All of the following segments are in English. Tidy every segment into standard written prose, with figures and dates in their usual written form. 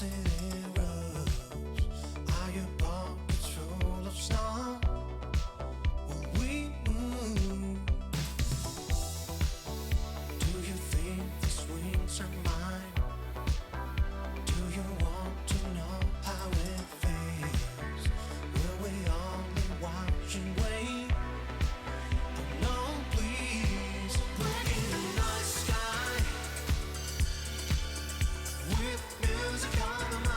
city roads. Are your pockets full of snow? Will we move? Do you think these wings are mine? Do you want to know how it feels? Will we only watch and wait? Oh no, please, look in the night sky with music on the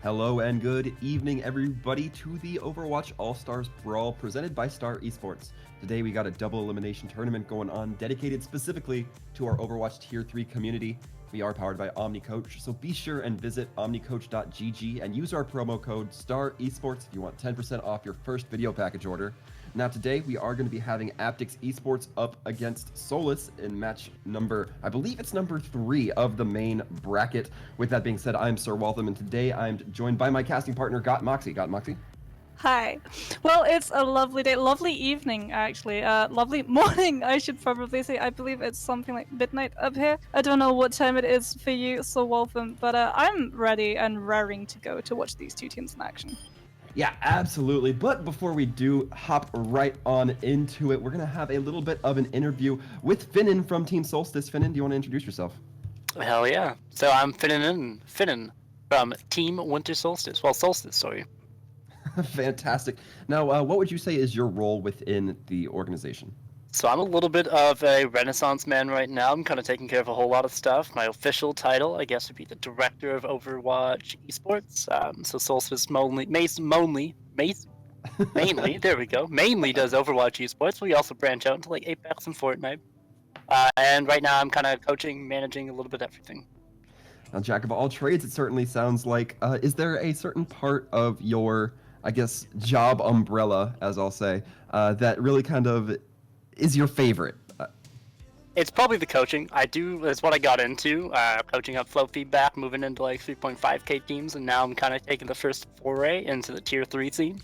Hello and good evening, everybody, to the Overwatch All-Stars Brawl presented by Star Esports. Today we got a double elimination tournament going on dedicated specifically to our Overwatch Tier 3 community. We are powered by OmniCoach, so be sure and visit omnicoach.gg and use our promo code STAR Esports if you want 10% off your first video package order. Now today we are going to be having Aptyx Esports up against Solstice in match number, I believe it's number 3 of the main bracket. With that being said, I'm Sir Waltham, and today I'm joined by my casting partner, Got Moxie. Got Moxie? Hi. Well, it's a lovely day, lovely evening actually, lovely morning I should probably say. I believe it's something like midnight up here. I don't know what time it is for you, Sir Waltham, but I'm ready and raring to go to watch these two teams in action. Yeah, absolutely. But before we do hop right on into it, we're going to have a little bit of an interview with Finnan from Team Solstice. Finnan, do you want to introduce yourself? Hell yeah. So I'm Finnan from Team Winter Solstice. Well, Solstice, sorry. Fantastic. Now, what would you say is your role within the organization? So I'm a little bit of a renaissance man right now. I'm kind of taking care of a whole lot of stuff. My official title, I guess, would be the Director of Overwatch Esports. So Solstice mainly, there we go, mainly does Overwatch Esports. We also branch out into like Apex and Fortnite. And right now I'm kind of coaching, managing a little bit of everything. Now, jack of all trades, it certainly sounds like. Is there a certain part of your, I guess, job umbrella, as I'll say, that really kind of is your favorite? It's probably the coaching. That's what I got into, coaching up flow feedback, moving into like 3.5k teams, and now I'm kind of taking the first foray into the tier 3 scene.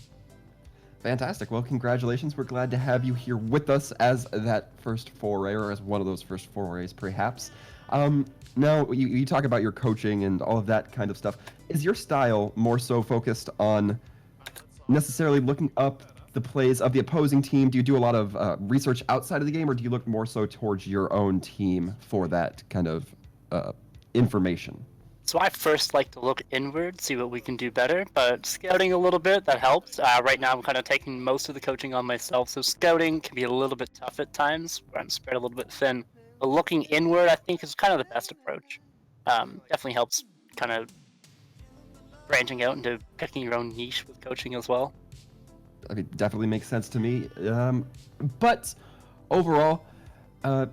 Fantastic. Well, congratulations. We're glad to have you here with us as that first foray, or as one of those first forays, perhaps. Now, you talk about your coaching and all of that kind of stuff. Is your style more so focused on necessarily looking up the plays of the opposing team? Do you do a lot of research outside of the game, or do you look more so towards your own team for that kind of information? So I first like to look inward, see what we can do better, but scouting a little bit, that helps. Right now I'm kind of taking most of the coaching on myself, so scouting can be a little bit tough at times, where I'm spread a little bit thin. But looking inward, I think, is kind of the best approach. Definitely helps kind of branching out into picking your own niche with coaching as well. I mean, definitely makes sense to me. But overall,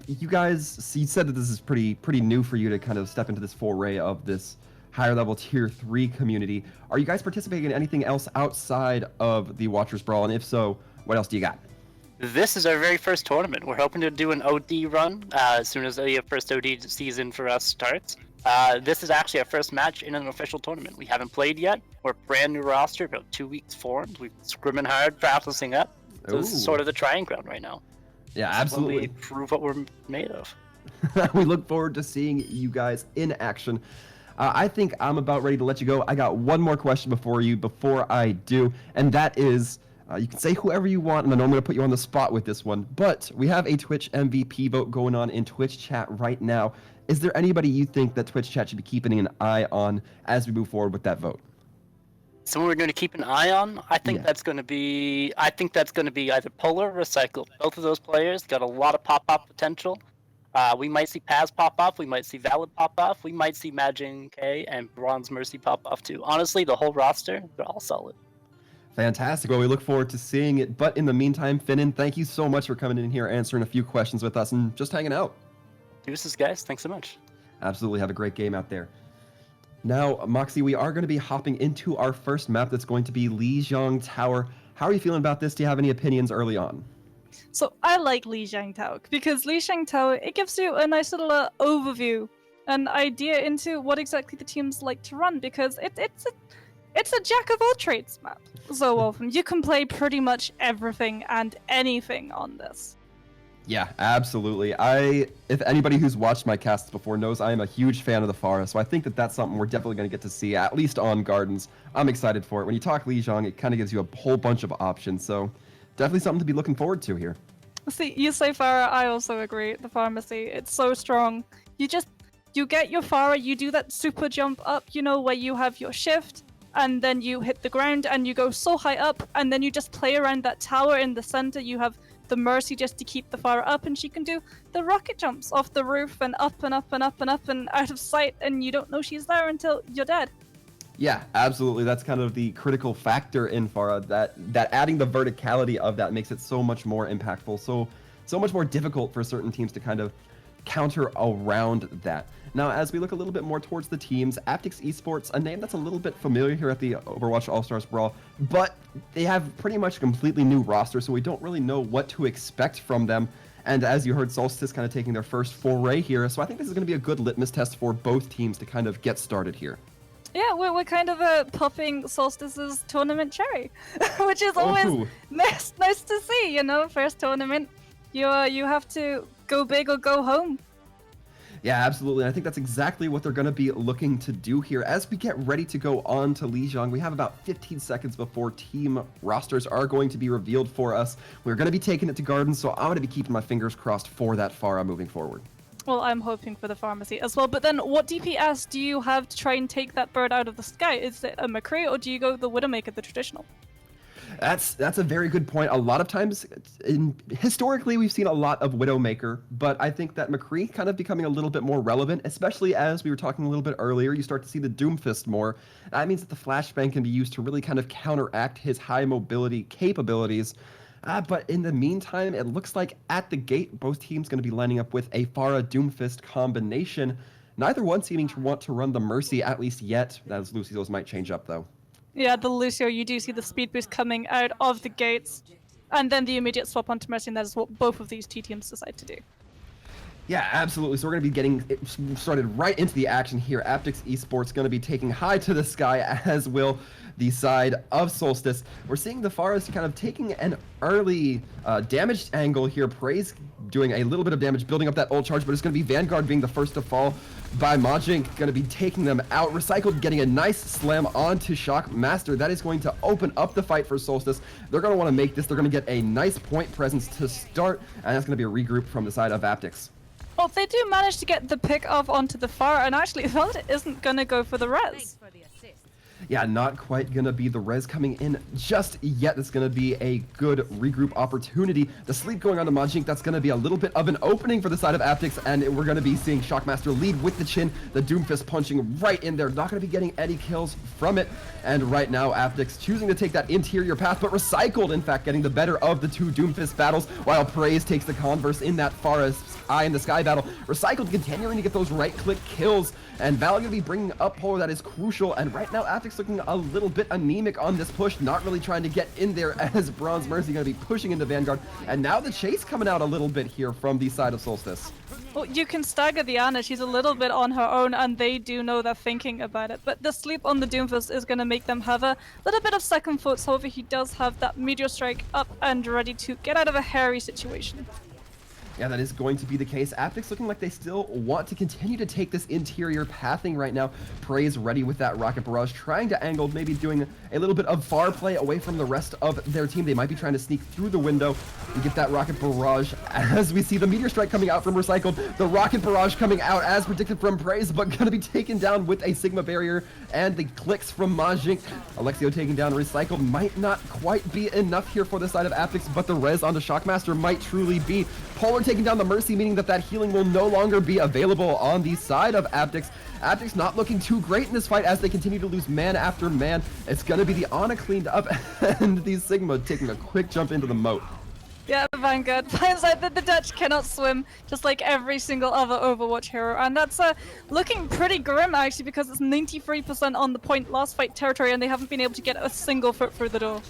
you guys, you said that this is pretty new for you to kind of step into this foray of this higher level tier 3 community. Are you guys participating in anything else outside of the Watchers Brawl? And if so, what else do you got? This is our very first tournament. We're hoping to do an OD run as soon as the first OD season for us starts. This is actually our first match in an official tournament. We haven't played yet. We're a brand new roster, about 2 weeks formed. We've been scrimming hard, practicing up. So this is sort of the trying ground right now. Yeah, absolutely. We prove what we're made of. We look forward to seeing you guys in action. I think I'm about ready to let you go. I got one more question before I do, and that is, you can say whoever you want, and I know I'm going to put you on the spot with this one, but we have a Twitch MVP vote going on in Twitch chat right now. Is there anybody you think that Twitch chat should be keeping an eye on as we move forward with that vote? Someone we're going to keep an eye on? I think that's going to be either Polar or Recycle. Both of those players got a lot of pop-off potential. We might see Paz pop off, we might see Valid pop off, we might see Majin K and Bronze Mercy pop off too. Honestly, the whole roster, they're all solid. Fantastic. Well, we look forward to seeing it. But in the meantime, Finnan, thank you so much for coming in here, answering a few questions with us, and just hanging out. Deuces, guys. Thanks so much. Absolutely. Have a great game out there. Now, Moxie, we are going to be hopping into our first map that's going to be Lijiang Tower. How are you feeling about this? Do you have any opinions early on? So I like Lijiang Tower because Lijiang Tower, it gives you a nice little overview, an idea into what exactly the teams like to run, because it's a jack of all trades map. So often you can play pretty much everything and anything on this. Yeah, absolutely. If anybody who's watched my casts before knows I am a huge fan of the Pharah, so I think that that's something we're definitely going to get to see, at least on Gardens. I'm excited for it. When you talk Lijiang, it kind of gives you a whole bunch of options, so definitely something to be looking forward to here. See, you say Pharah, I also agree. The pharmacy, it's so strong. You get your Pharah, you do that super jump up, where you have your shift, and then you hit the ground, and you go so high up, and then you just play around that tower in the center. You have the Mercy just to keep the Pharah up, and she can do the rocket jumps off the roof and up and up and up and up and out of sight, and you don't know she's there until you're dead. Yeah, absolutely. That's kind of the critical factor in Pharah, that adding the verticality of that makes it so much more impactful, so much more difficult for certain teams to kind of counter around that. Now, as we look a little bit more towards the teams, Aptyx Esports, a name that's a little bit familiar here at the Overwatch All-Stars Brawl, but they have pretty much a completely new roster, so we don't really know what to expect from them. And as you heard, Solstice kind of taking their first foray here, so I think this is going to be a good litmus test for both teams to kind of get started here. Yeah, we're kind of popping Solstice's tournament cherry, which is always nice to see, you know, first tournament. You have to go big or go home. Yeah, absolutely. I think that's exactly what they're going to be looking to do here. As we get ready to go on to Lijiang, we have about 15 seconds before team rosters are going to be revealed for us. We're going to be taking it to Garden, so I'm going to be keeping my fingers crossed for that Pharah moving forward. Well, I'm hoping for the pharmacy as well. But then what DPS do you have to try and take that bird out of the sky? Is it a McCree or do you go the Widowmaker, the traditional? That's a very good point. A lot of times, historically, we've seen a lot of Widowmaker, but I think that McCree kind of becoming a little bit more relevant, especially as we were talking a little bit earlier, you start to see the Doomfist more. That means that the flashbang can be used to really kind of counteract his high mobility capabilities. But in the meantime, it looks like at the gate, both teams going to be lining up with a Pharah Doomfist combination. Neither one seeming to want to run the Mercy, at least yet, as Lucio's might change up, though. Yeah, the Lucio, you do see the speed boost coming out of the gates, and then the immediate swap onto Mercy, and that is what both of these two teams decide to do. Yeah, absolutely. So we're going to be getting started right into the action here. Aptyx Esports going to be taking high to the sky, as will the side of Solstice. We're seeing the Pharahs kind of taking an early damage angle here. Praise doing a little bit of damage, building up that ult charge, but it's going to be Vanguard being the first to fall by Majink, going to be taking them out. Recycled getting a nice slam onto Shockmaster. That is going to open up the fight for Solstice. They're going to want to make this. They're going to get a nice point presence to start, and that's going to be a regroup from the side of Aptyx. Well, they do manage to get the pick off onto the Pharah, and actually Velvet isn't going to go for the res. Yeah, not quite going to be the res coming in just yet. It's going to be a good regroup opportunity. The sleep going on to Majink, that's going to be a little bit of an opening for the side of Aptyx, and we're going to be seeing Shockmaster lead with the chin, the Doomfist punching right in there. Not going to be getting any kills from it, and right now Aptyx choosing to take that interior path, but Recycled, in fact, getting the better of the two Doomfist battles, while Praise takes the converse in that Pharah's Eye in the Sky battle. Recycled continuing to get those right-click kills, and Val going to be bringing up Polar. That is crucial, and right now Aptyx looking a little bit anemic on this push, not really trying to get in there, as Bronze Mercy going to be pushing into Vanguard, and now the chase coming out a little bit here from the side of Solstice. Well, you can stagger the Ana. She's a little bit on her own, and they do know they're thinking about it. But the sleep on the Doomfist is going to make them have a little bit of second thoughts. However, he does have that Meteor Strike up and ready to get out of a hairy situation. Yeah, that is going to be the case. Aptyx looking like they still want to continue to take this interior pathing right now. Praise ready with that Rocket Barrage, trying to angle, maybe doing a little bit of far play away from the rest of their team. They might be trying to sneak through the window and get that Rocket Barrage, as we see the Meteor Strike coming out from Recycled. The Rocket Barrage coming out as predicted from Praise, but going to be taken down with a Sigma Barrier, and the clicks from Majink. Alexio taking down Recycled might not quite be enough here for the side of Aptyx, but the res onto Shockmaster might truly be. Polar taking down the Mercy, meaning that healing will no longer be available on the side of Aptyx. Aptyx not looking too great in this fight as they continue to lose man after man. It's going to be the Ana cleaned up and the Sigma taking a quick jump into the moat. Yeah, Vanguard finds out that the Dutch cannot swim, just like every single other Overwatch hero, and that's looking pretty grim actually, because it's 93% on the point last fight territory, and they haven't been able to get a single foot through the door.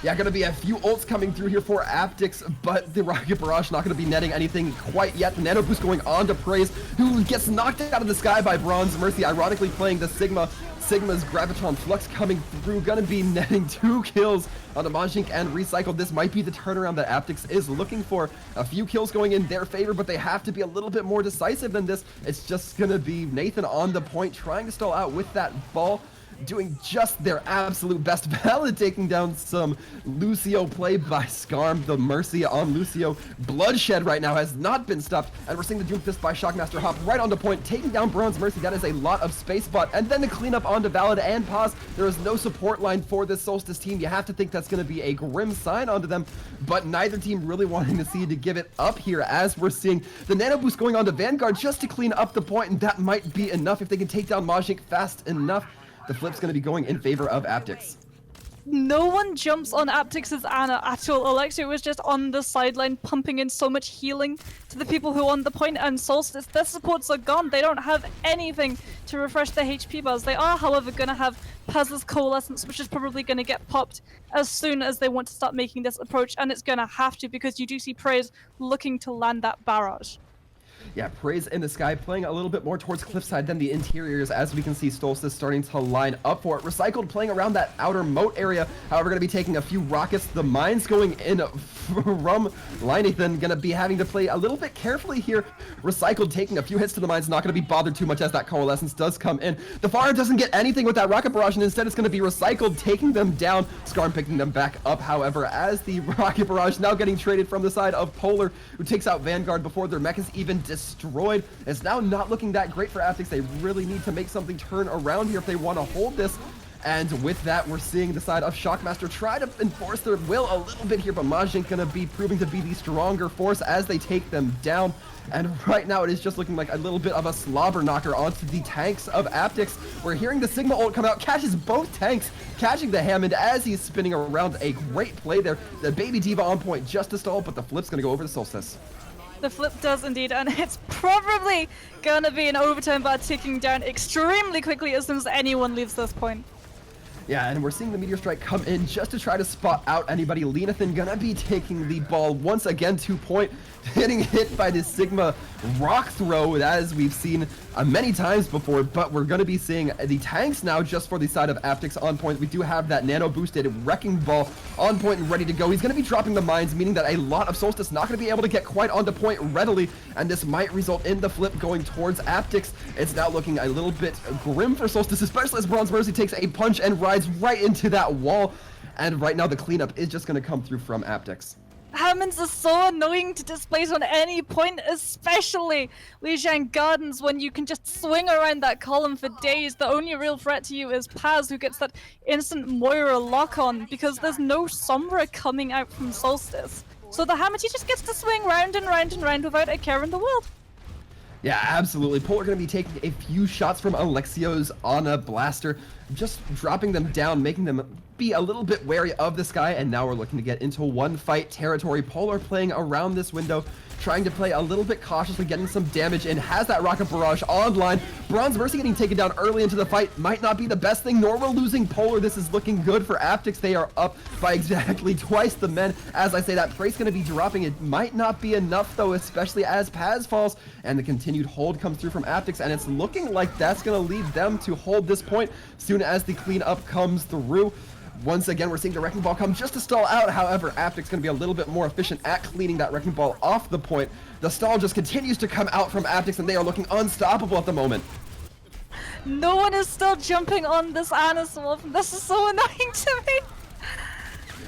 Yeah, going to be a few ults coming through here for Aptyx, but the Rocket Barrage not going to be netting anything quite yet. The Nano Boost going on to Praise, who gets knocked out of the sky by Bronze Mercy, ironically playing the Sigma. Sigma's Graviton Flux coming through, going to be netting 2 kills on Majink and Recycled. This might be the turnaround that Aptyx is looking for. A few kills going in their favor, but they have to be a little bit more decisive than this. It's just going to be Nathan on the point, trying to stall out with that ball, doing just their absolute best. Valid taking down some Lucio play by Skarm. The Mercy on Lucio. Bloodshed right now has not been stopped, and we're seeing the Doomfist by Shockmaster hop right onto point, taking down Bronze Mercy. That is a lot of space spot, and then the cleanup onto Valid and Paz. There is no support line for this Solstice team. You have to think that's going to be a grim sign onto them, but neither team really wanting to see to give it up here, as we're seeing the Nano Boost going on to Vanguard just to clean up the point, and that might be enough if they can take down Majink fast enough. the flip's going to be going in favor of Aptyx. No one jumps on Aptyx's Ana at all. Alexia was just on the sideline pumping in so much healing to the people who are on the point, and Solstice, their supports are gone. They don't have anything to refresh their HP bars. They are, however, going to have Paz's Coalescence, which is probably going to get popped as soon as they want to start making this approach, and it's going to have to, because you do see Praise looking to land that barrage. Yeah, Praise in the sky, playing a little bit more towards cliffside than the interiors, as we can see Solstice starting to line up for it. Recycled playing around that outer moat area, however, going to be taking a few rockets. The mines going in from Linathan, going to be having to play a little bit carefully here. Recycled taking a few hits to the mines, not going to be bothered too much as that Coalescence does come in. The Fire doesn't get anything with that rocket barrage, and instead it's going to be Recycled taking them down. Skarm picking them back up, however, as the rocket barrage now getting traded from the side of Polar, who takes out Vanguard before their mech is even destroyed. It's now not looking that great for Aptyx. They really need to make something turn around here if they want to hold this. And with that, we're seeing the side of Shockmaster try to enforce their will a little bit here, but Majin gonna be proving to be the stronger force as they take them down. And right now, it is just looking like a little bit of a slobber knocker onto the tanks of Aptyx. We're hearing the Sigma ult come out, catches both tanks, catching the Hammond as he's spinning around. A great play there. The Baby Diva on point just to stall, but the flip's gonna go over to Solstice. The flip does indeed, and it's probably gonna be an overturn bar ticking down extremely quickly as soon as anyone leaves this point. Yeah, and we're seeing the Meteor Strike come in just to try to spot out anybody. Linathan gonna be taking the ball once again to point, getting hit by this Sigma rock throw, as we've seen many times before, but we're gonna be seeing the tanks now just for the side of Aptyx on point. We do have that nano boosted Wrecking Ball on point and ready to go. He's gonna be dropping the mines, meaning that a lot of Solstice not gonna be able to get quite onto point readily, and this might result in the flip going towards Aptyx. It's now looking a little bit grim for Solstice, especially as Bronze Mercy takes a punch and rides right into that wall, and right now the cleanup is just gonna come through from Aptyx. Hammonds are so annoying to displace on any point, especially Lijiang Gardens, when you can just swing around that column for days. The only real threat to you is Paz, who gets that instant Moira lock-on, because there's no Sombra coming out from Solstice. So the Hammond, he just gets to swing round and round and round without a care in the world. Yeah, absolutely. Polar going to be taking a few shots from Alexio's Ana Blaster, just dropping them down, making them be a little bit wary of this guy, and now we're looking to get into one fight territory. Polar playing around this window, trying to play a little bit cautiously, getting some damage in, has that rocket barrage online. Bronze Mercy getting taken down early into the fight might not be the best thing, nor will losing Polar. This is looking good for Aptyx. They are up by exactly twice the men. As I say that, Praise going to be dropping. It might not be enough though, especially as Paz falls, and the continued hold comes through from Aptyx, and it's looking like that's going to lead them to hold this point soon as the cleanup comes through. Once again, we're seeing the Wrecking Ball come just to stall out. However, Aptyx going to be a little bit more efficient at cleaning that Wrecking Ball off the point. The stall just continues to come out from Aptyx, and they are looking unstoppable at the moment. No one is still jumping on this Ana Wolf. This is so annoying to me.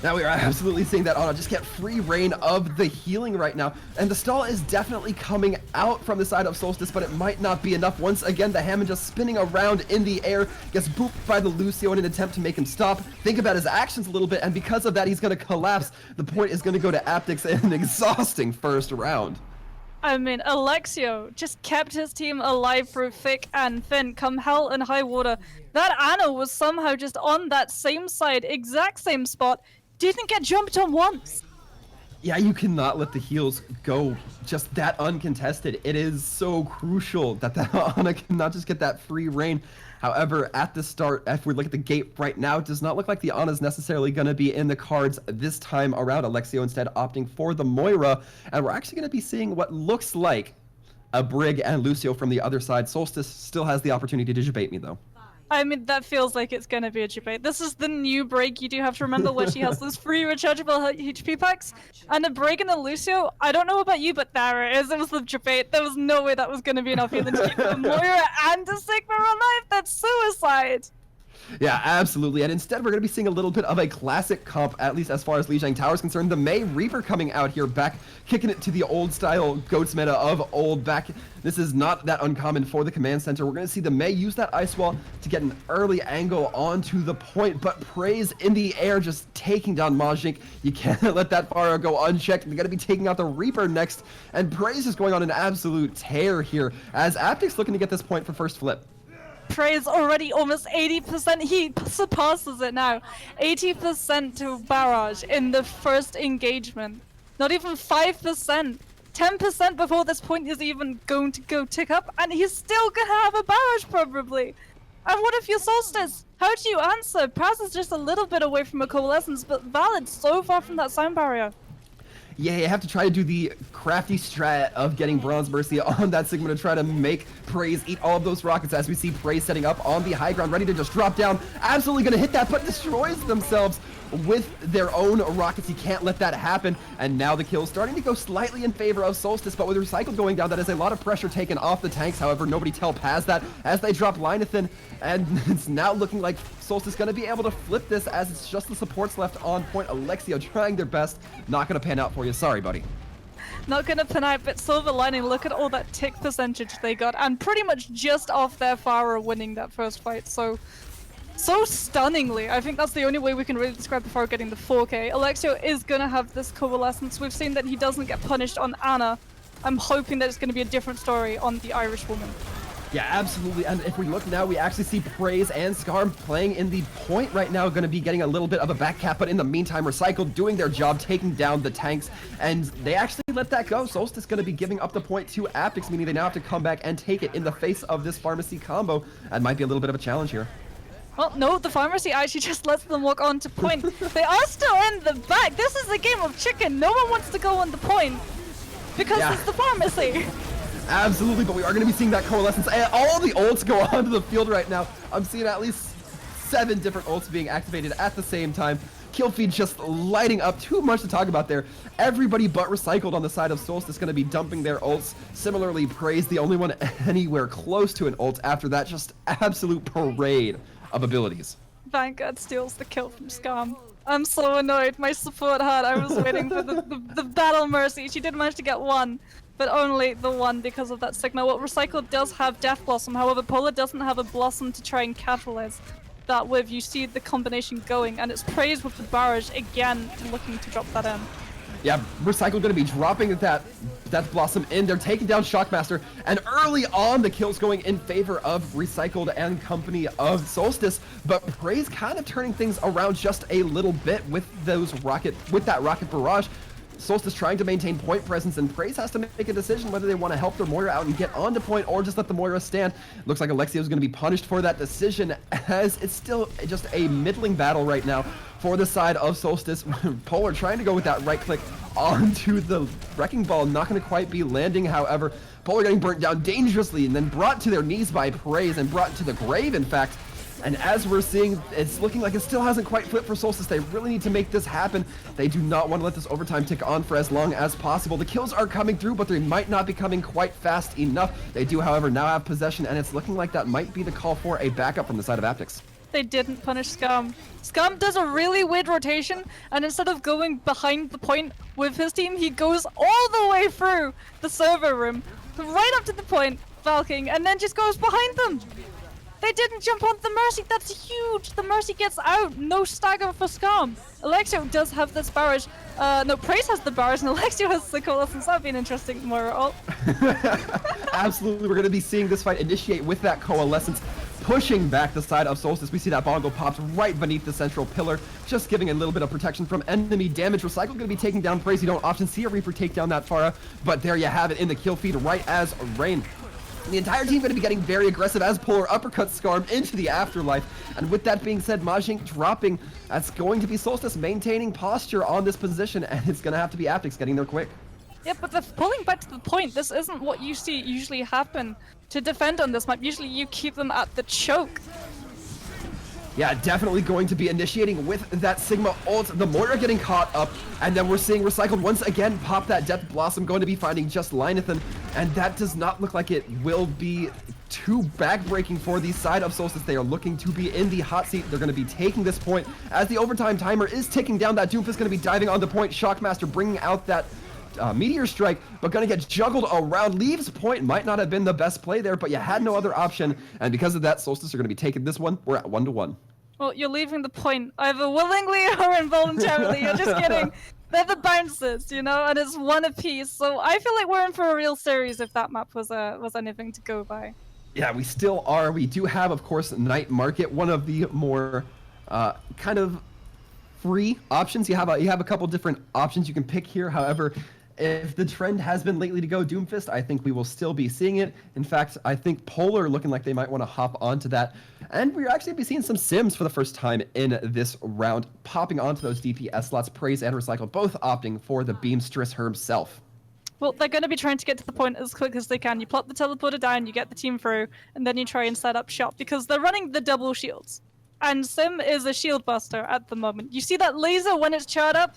Now we are absolutely seeing that Ana just get free reign of the healing right now, and the stall is definitely coming out from the side of Solstice, but it might not be enough. Once again, the Hammond just spinning around in the air, gets booped by the Lucio in an attempt to make him stop. Think about his actions a little bit, and because of that, he's going to collapse. The point is going to go to Aptyx in an exhausting first round. I mean, Alexio just kept his team alive through thick and thin, come hell and high water. That Ana was somehow just on that same side, exact same spot, didn't get jumped on once. Yeah, you cannot let the heals go just that uncontested. It is so crucial that the Ana cannot just get that free reign. However, at the start, if we look at the gate right now, it does not look like the Ana is necessarily going to be in the cards this time around. Alexio instead opting for the Moira, and we're actually going to be seeing what looks like a Brig and Lucio from the other side. Solstice still has the opportunity to debate me, though. I mean, that feels like it's gonna be a debate. This is the new break. You do have to remember where she has those free rechargeable HP packs. And a break in the Lucio, I don't know about you, but there it is. It was the debate. There was no way that was gonna be enough healing to keep the Moira and the Sigma alive. That's suicide. Yeah, absolutely. And instead, we're going to be seeing a little bit of a classic comp, at least as far as Lijiang Tower is concerned. The Mei Reaper coming out here, back, kicking it to the old style Goats meta of old back. This is not that uncommon for the command center. We're going to see the Mei use that Ice Wall to get an early angle onto the point, but Praise in the air just taking down Majink. You can't let that fire go unchecked. They're going to be taking out the Reaper next, and Praise is going on an absolute tear here, as Aptyx looking to get this point for first flip. Praise already almost 80%. He surpasses it now. 80% to Barrage in the first engagement. Not even 5%. 10% before this point is even going to go tick up, and he's still gonna have a Barrage probably. And what if you're Solstice? How do you answer? Praz is just a little bit away from a Coalescence, but Valid so far from that sound barrier. Yeah, you have to try to do the crafty strat of getting Bronze Mercy on that Sigma to try to make Praise eat all of those rockets, as we see Praise setting up on the high ground, ready to just drop down. Absolutely going to hit that, but destroys themselves with their own rockets. He can't let that happen, and now the kill's starting to go slightly in favor of Solstice, but with Recycle going down, that is a lot of pressure taken off the tanks. However, nobody tell Paz that as they drop Linathan, and it's now looking like Solstice going to be able to flip this, as it's just the supports left on point. Alexio trying their best, not going to pan out for you. Sorry, buddy. Not gonna pan out, but Silver Lining, look at all that tick percentage they got, and pretty much just off their Pharah winning that first fight, so stunningly. I think that's the only way we can really describe the Pharah getting the 4K. Alexio is gonna have this Coalescence. We've seen that he doesn't get punished on Anna. I'm hoping that it's gonna be a different story on the Irish woman. Yeah, absolutely. And if we look now, we actually see Praise and Skarm playing in the point right now, going to be getting a little bit of a back cap, but in the meantime, Recycled doing their job, taking down the tanks, and they actually let that go. Solstice going to be giving up the point to Aptyx, meaning they now have to come back and take it in the face of this Pharmacy combo. That might be a little bit of a challenge here. Well, no, the Pharmacy actually just lets them walk on to point. They are still in the back. This is a game of chicken. No one wants to go on the point because it's the Pharmacy. Absolutely, but we are going to be seeing that Coalescence, and all the ults go onto the field right now. I'm seeing at least 7 different ults being activated at the same time. Kill feed just lighting up. Too much to talk about there. Everybody but Recycled on the side of Solstice going to be dumping their ults. Similarly, Praise, the only one anywhere close to an ult. After that, just absolute parade of abilities. Vanguard steals the kill from Scum. I'm so annoyed. My support had. I was waiting for the Battle Mercy. She did manage to get one, but only the one because of that Sigma. Well, Recycled does have Death Blossom, however, Polar doesn't have a Blossom to try and capitalize that with. You see the combination going, and it's Praise with the Barrage again looking to drop that in. Yeah, Recycled going to be dropping that Death Blossom in. They're taking down Shockmaster, and early on the kills going in favor of Recycled and company of Solstice, but Praise kind of turning things around just a little bit with that rocket barrage. Solstice trying to maintain point presence, and Praise has to make a decision whether they want to help their Moira out and get onto point or just let the Moira stand. Looks like Alexio is going to be punished for that decision, as it's still just a middling battle right now for the side of Solstice. Polar trying to go with that right click onto the Wrecking Ball, not going to quite be landing, however. Polar getting burnt down dangerously and then brought to their knees by Praise and brought to the grave, in fact. And as we're seeing, it's looking like it still hasn't quite flipped for Solstice. They really need to make this happen. They do not want to let this overtime tick on for as long as possible. The kills are coming through, but they might not be coming quite fast enough. They do, however, now have possession, and it's looking like that might be the call for a backup from the side of Aptyx. They didn't punish Scum. Scum does a really weird rotation, and instead of going behind the point with his team, he goes all the way through the server room, right up to the point, Valking, and then just goes behind them. They didn't jump on the Mercy. That's huge. The Mercy gets out. No stagger for Scum. Alexio does have this barrage. No, Praise has the barrage, and Alexio has the Coalescence. That'd be an interesting Moira ult. Absolutely. We're going to be seeing this fight initiate with that Coalescence, pushing back the side of Solstice. We see that Bongo pops right beneath the central pillar, just giving a little bit of protection from enemy damage. Recycle going to be taking down Praise. You don't often see a Reaper take down that Pharah, but there you have it in the kill feed right as rain. The entire team going to be getting very aggressive as Polar uppercuts Skarm into the afterlife. And with that being said, Majin dropping. That's going to be Solstice maintaining posture on this position, and it's going to have to be Aptyx getting there quick. Yeah, but pulling back to the point, this isn't what you see usually happen to defend on this map. Usually you keep them at the choke. Yeah, definitely going to be initiating with that Sigma ult. The Moira getting caught up, and then we're seeing Recycled once again pop that Death Blossom, going to be finding just Linathan, and that does not look like it will be too backbreaking for the side of Solstice. They are looking to be in the hot seat. They're going to be taking this point as the overtime timer is ticking down. That Doomfist going to be diving on the point. Shockmaster bringing out that Meteor Strike, but gonna get juggled around. Leaves point. Might not have been the best play there, but you had no other option, and because of that, Solstice are gonna be taking this one. We're at 1-1. Well, you're leaving the point either willingly or involuntarily. You're just kidding. They're the bouncers, you know, and it's one apiece. So I feel like we're in for a real series if that map was anything to go by. Yeah, we still are. We do have, of course, Night Market, one of the more kind of free options. You have a couple different options you can pick here. However, if the trend has been lately to go Doomfist, I think we will still be seeing it. In fact, I think Polar looking like they might want to hop onto that. And we're actually be seeing some Sims for the first time in this round, popping onto those DPS slots. Praise and Recycle both opting for the Beamstress herself. Well, they're going to be trying to get to the point as quick as they can. You plop the teleporter down, you get the team through, and then you try and set up shop because they're running the double shields. And Sim is a shield buster at the moment. You see that laser when it's charged up?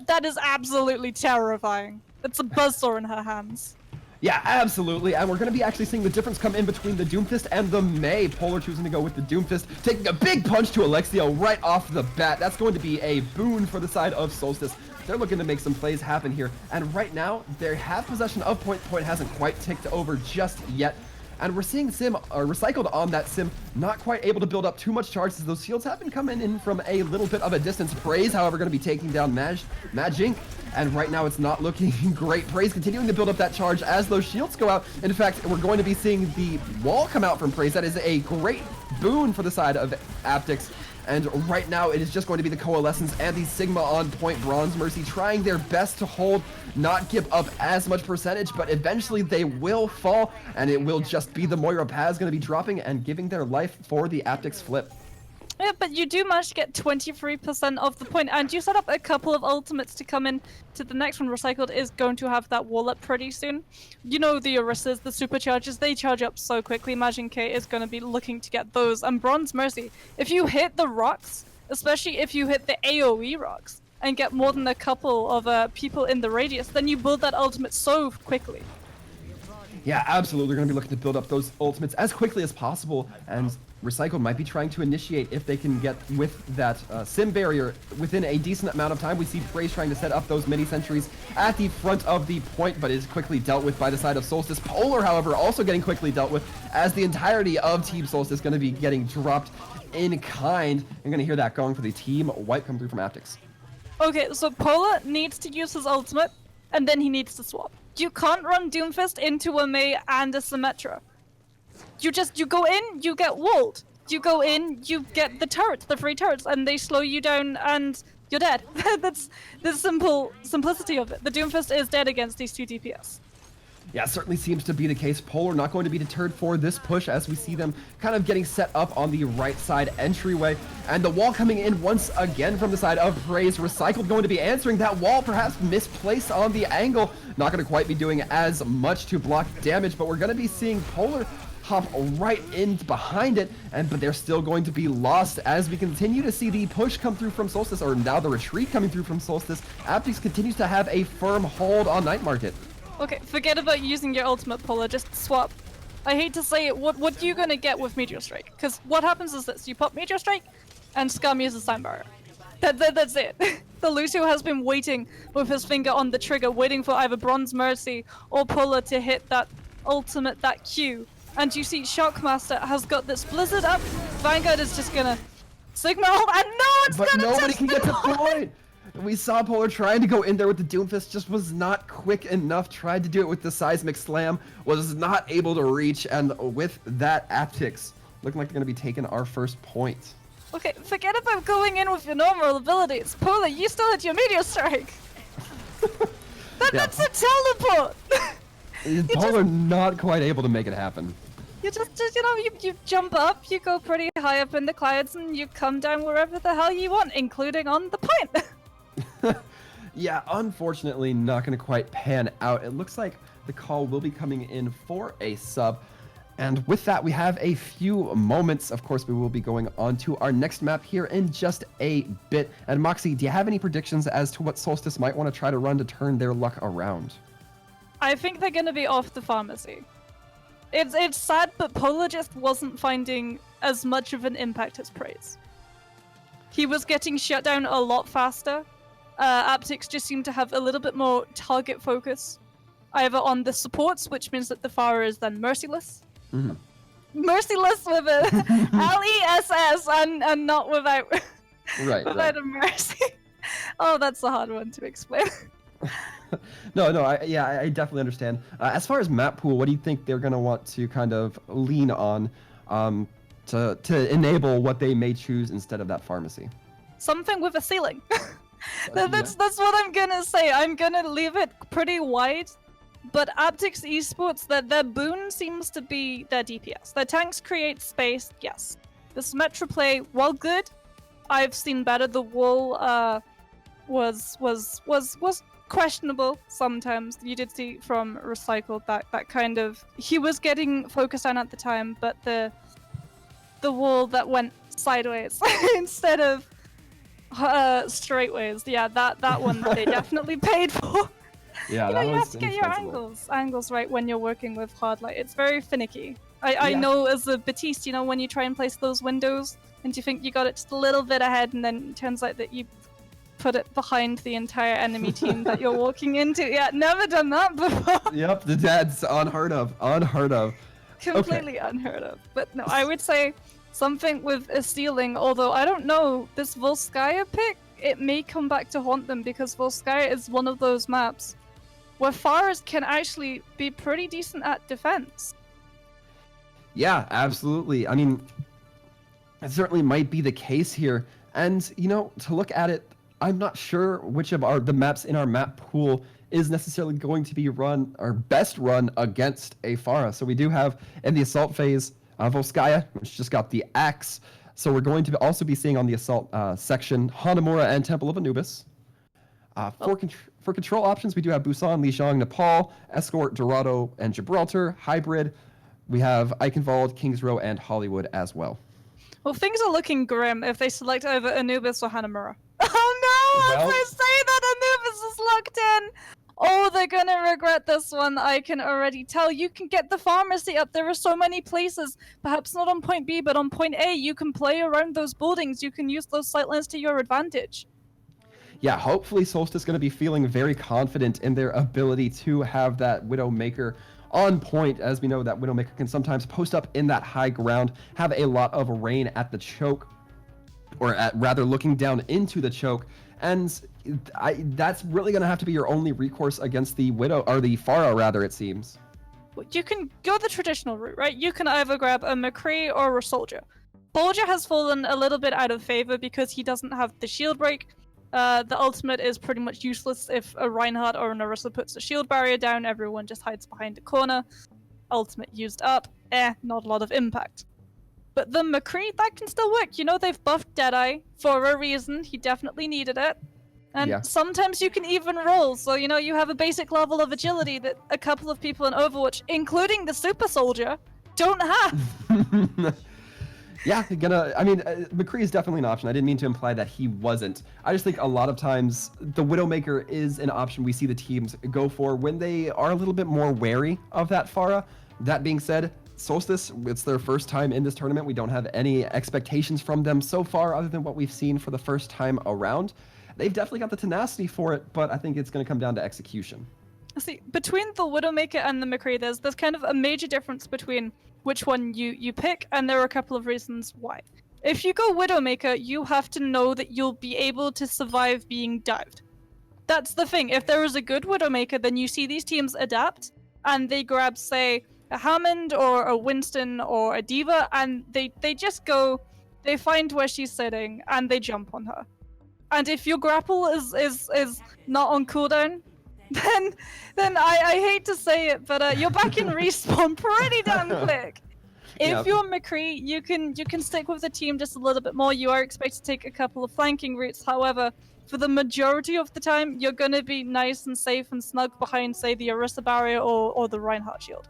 That is absolutely terrifying. It's a buzzsaw in her hands. Yeah, absolutely. And we're going to be actually seeing the difference come in between the Doomfist and the Mei. Polar choosing to go with the Doomfist, taking a big punch to Alexio right off the bat. That's going to be a boon for the side of Solstice. They're looking to make some plays happen here. And right now, they have possession of point. Point hasn't quite ticked over just yet. And we're seeing Sim recycled on that Sim, not quite able to build up too much charge as those shields have been coming in from a little bit of a distance. Praise, however, going to be taking down Majink. And right now it's not looking great. Praise continuing to build up that charge as those shields go out. In fact, we're going to be seeing the wall come out from Praise. That is a great boon for the side of Aptyx. And right now, it is just going to be the Coalescence and the Sigma on point. Bronze Mercy trying their best to hold, not give up as much percentage, but eventually they will fall, and it will just be the Moira Paz going to be dropping and giving their life for the Aptyx flip. Yeah, but you do manage to get 23% of the point, and you set up a couple of ultimates to come in to the next one. Recycled is going to have that wall up pretty soon. You know the Orissas, the superchargers, they charge up so quickly. Imagine K is going to be looking to get those. And Bronze Mercy, if you hit the rocks, especially if you hit the AoE rocks, and get more than a couple of people in the radius, then you build that ultimate so quickly. Yeah, absolutely. They're going to be looking to build up those ultimates as quickly as possible, and Recycled might be trying to initiate if they can get with that Sim barrier within a decent amount of time. We see Praise trying to set up those mini sentries at the front of the point, but is quickly dealt with by the side of Solstice. Polar, however, also getting quickly dealt with as the entirety of Team Solstice is going to be getting dropped in kind. You're going to hear that going for the team wipe come through from Aptyx. Okay, so Polar needs to use his ultimate, and then he needs to swap. You can't run Doomfist into a Mei and a Symmetra. You go in, you get walled. You go in, you get the turrets, the free turrets, and they slow you down, and you're dead. That's the simplicity of it. The Doomfist is dead against these two DPS. Yeah, certainly seems to be the case. Polar not going to be deterred for this push as we see them kind of getting set up on the right side entryway. And the wall coming in once again from the side of Praise. Recycled going to be answering that wall, perhaps misplaced on the angle. Not going to quite be doing as much to block damage, but we're going to be seeing Polar hop right in behind it, but they're still going to be lost as we continue to see the push come through from Solstice, or now the retreat coming through from Solstice. Aptyx continues to have a firm hold on Night Market. Okay, forget about using your ultimate, Polar, just swap. I hate to say it, what are you gonna get with Meteor Strike? Because what happens is this, you pop Meteor Strike, and Scum uses Time Barrier. That's it. The Lucio has been waiting with his finger on the trigger, waiting for either Bronze Mercy or Polar to hit that ultimate, that Q. And you see Shockmaster has got this Blizzard up, Vanguard is just gonna Sigma ult, and no one's but gonna nobody touch can the get to point! point. We saw Polar trying to go in there with the Doomfist, just was not quick enough. Tried to do it with the Seismic Slam, was not able to reach, and with that, Aptyx looking like they're going to be taking our first point. Okay, forget about going in with your normal abilities. Polar, you still had your Meteor Strike! That's a teleport! Polar not quite able to make it happen. You you jump up, you go pretty high up in the clouds, and you come down wherever the hell you want, including on the point. Yeah, unfortunately not going to quite pan out. It looks like the call will be coming in for a sub. And with that, we have a few moments. Of course, we will be going on to our next map here in just a bit. And Moxie, do you have any predictions as to what Solstice might want to try to run to turn their luck around? I think they're going to be off the pharmacy. It's sad, but Polar just wasn't finding as much of an impact as Praise. He was getting shut down a lot faster. Aptyx just seemed to have a little bit more target focus, either on the supports, which means that the Pharah is then merciless. Mm-hmm. Merciless with a L-E-S-S and not without, Right. without a mercy. Oh, that's a hard one to explain. No, I definitely understand. As far as map pool, what do you think they're going to want to kind of lean on to enable what they may choose instead of that pharmacy? Something with a ceiling. Yeah. That's what I'm gonna say. I'm gonna leave it pretty wide. But Aptyx Esports, their boon seems to be their DPS. Their tanks create space, yes. The Symmetra play, while good, I've seen better. The wall was questionable sometimes. You did see from Recycled that kind of he was getting focused on at the time, but the wall that went sideways instead of straightways. Yeah, that one they definitely paid for. Yeah, You know, that you was have to get your indispensable. angles right when you're working with hardlight. It's very finicky. I know as a Batiste, you know, when you try and place those windows and you think you got it just a little bit ahead, and then it turns out that you put it behind the entire enemy team that you're walking into. Yeah, never done that before. Yep, that's unheard of. Unheard of. Completely unheard of. But no, I would say something with a ceiling, although I don't know, this Volskaya pick, it may come back to haunt them because Volskaya is one of those maps where Pharahs can actually be pretty decent at defense. Yeah, absolutely. I mean, it certainly might be the case here. And, you know, to look at it, I'm not sure which of the maps in our map pool is necessarily going to be run or best run against a Pharah. So we do have in the assault phase Volskaya, which just got the axe. So we're going to also be seeing on the assault section Hanamura and Temple of Anubis. For control options, we do have Busan, Lijiang, Nepal, Escort, Dorado, and Gibraltar. Hybrid, we have Eichenwald, Kings Row, and Hollywood as well. Well, things are looking grim if they select either Anubis or Hanamura. Oh no! Well- As I say that, Anubis is locked in! Oh, they're gonna regret this one, I can already tell. You can get the pharmacy up. There are so many places, perhaps not on point B, but on point A. You can play around those buildings. You can use those sightlines to your advantage. Yeah, hopefully Solstice is going to be feeling very confident in their ability to have that Widowmaker on point. As we know, that Widowmaker can sometimes post up in that high ground, have a lot of rain at the choke, or rather looking down into the choke, and that's really going to have to be your only recourse against the Widow, or the Pharah rather, it seems. You can go the traditional route, right? You can either grab a McCree or a Soldier. Soldier has fallen a little bit out of favor because he doesn't have the shield break. The ultimate is pretty much useless if a Reinhardt or an Orisa puts a shield barrier down, everyone just hides behind a corner. Ultimate used up, not a lot of impact. But the McCree, that can still work. You know, they've buffed Deadeye for a reason, he definitely needed it. And Yeah. sometimes you can even roll, so you know, you have a basic level of agility that a couple of people in Overwatch, including the Super Soldier, don't have. Yeah, McCree is definitely an option. I didn't mean to imply that he wasn't. I just think a lot of times the Widowmaker is an option we see the teams go for when they are a little bit more wary of that Pharah. That being said, Solstice, it's their first time in this tournament. We don't have any expectations from them so far other than what we've seen for the first time around. They've definitely got the tenacity for it, but I think it's going to come down to execution. See, between the Widowmaker and the McCree, there's kind of a major difference between which one you pick, and there are a couple of reasons why. If you go Widowmaker, you have to know that you'll be able to survive being dived. That's the thing. If there is a good Widowmaker, then you see these teams adapt, and they grab, say, a Hammond or a Winston or a Diva, and they just go, they find where she's sitting, and they jump on her. And if your grapple is not on cooldown, then I hate to say it, but you're back in respawn pretty damn quick. If Yeah. you're McCree, you can stick with the team just a little bit more. You are expected to take a couple of flanking routes. However, for the majority of the time, you're going to be nice and safe and snug behind, say, the Orisa barrier or the Reinhardt shield.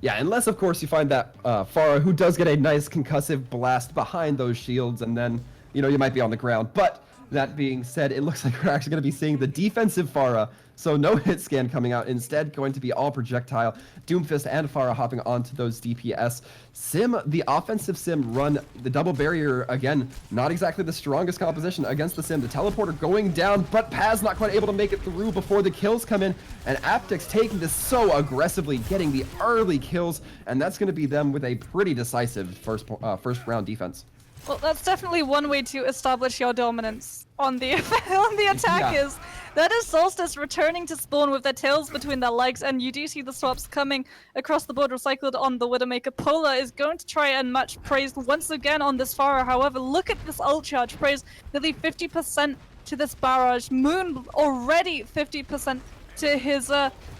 Yeah, unless, of course, you find that Pharah who does get a nice concussive blast behind those shields, and then, you know, you might be on the ground. But that being said, it looks like we're actually going to be seeing the defensive Pharah, so no hit scan coming out. Instead, going to be all projectile. Doomfist and Pharah hopping onto those DPS. Sim, the offensive Sim, run the double barrier again. Not exactly the strongest composition against the Sim. The teleporter going down, but Paz not quite able to make it through before the kills come in. And Aptyx taking this so aggressively, getting the early kills, and that's going to be them with a pretty decisive first round defense. Well, that's definitely one way to establish your dominance on the on the attackers. That is Solstice returning to spawn with their tails between their legs, and you do see the swaps coming across the board recycled on the Widowmaker. Polar is going to try and match Praise once again on this Pharah. However, look at this ult charge. Praise nearly 50% to this barrage. Moon already 50% to his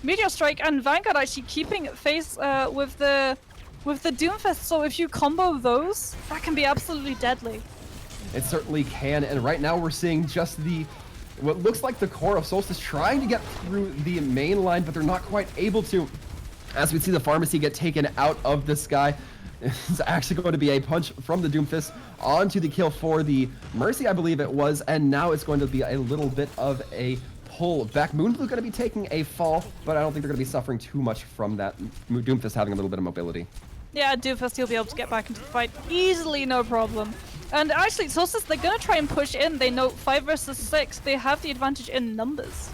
Meteor Strike, and Vanguard actually keeping face with the Doomfist. So if you combo those, that can be absolutely deadly. It certainly can, and right now we're seeing just what looks like the core of Solstice trying to get through the main line, but they're not quite able to. As we see the pharmacy get taken out of the sky, it's actually going to be a punch from the Doomfist onto the kill for the Mercy, I believe it was, and now it's going to be a little bit of a pull back. Moonblue going to be taking a fall, but I don't think they're going to be suffering too much from that. Doomfist having a little bit of mobility. Yeah, Doomfist, he'll be able to get back into the fight easily, no problem. And actually, Solstice, they're going to try and push in. They know 5 versus 6. They have the advantage in numbers.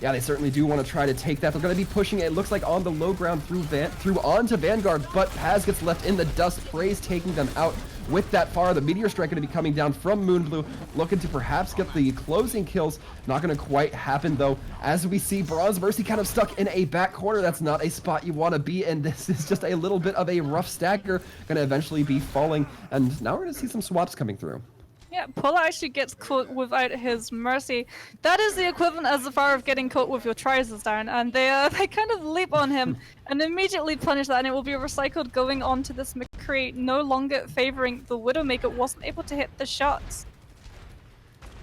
Yeah, they certainly do want to try to take that. They're going to be pushing it looks like on the low ground through onto Vanguard, but Paz gets left in the dust. Praise taking them out with that Pharah. The Meteor Strike going to be coming down from Moonblue, looking to perhaps get the closing kills. Not going to quite happen, though, as we see Bronze Mercy kind of stuck in a back corner. That's not a spot you want to be in. This is just a little bit of a rough stagger. Going to eventually be falling, and now we're going to see some swaps coming through. Yeah, Polar actually gets caught without his Mercy. That is the equivalent as far of getting caught with your trousers down, and they kind of leap on him and immediately punish that, and it will be recycled going on to this McCree, no longer favoring the Widowmaker. Wasn't able to hit the shots.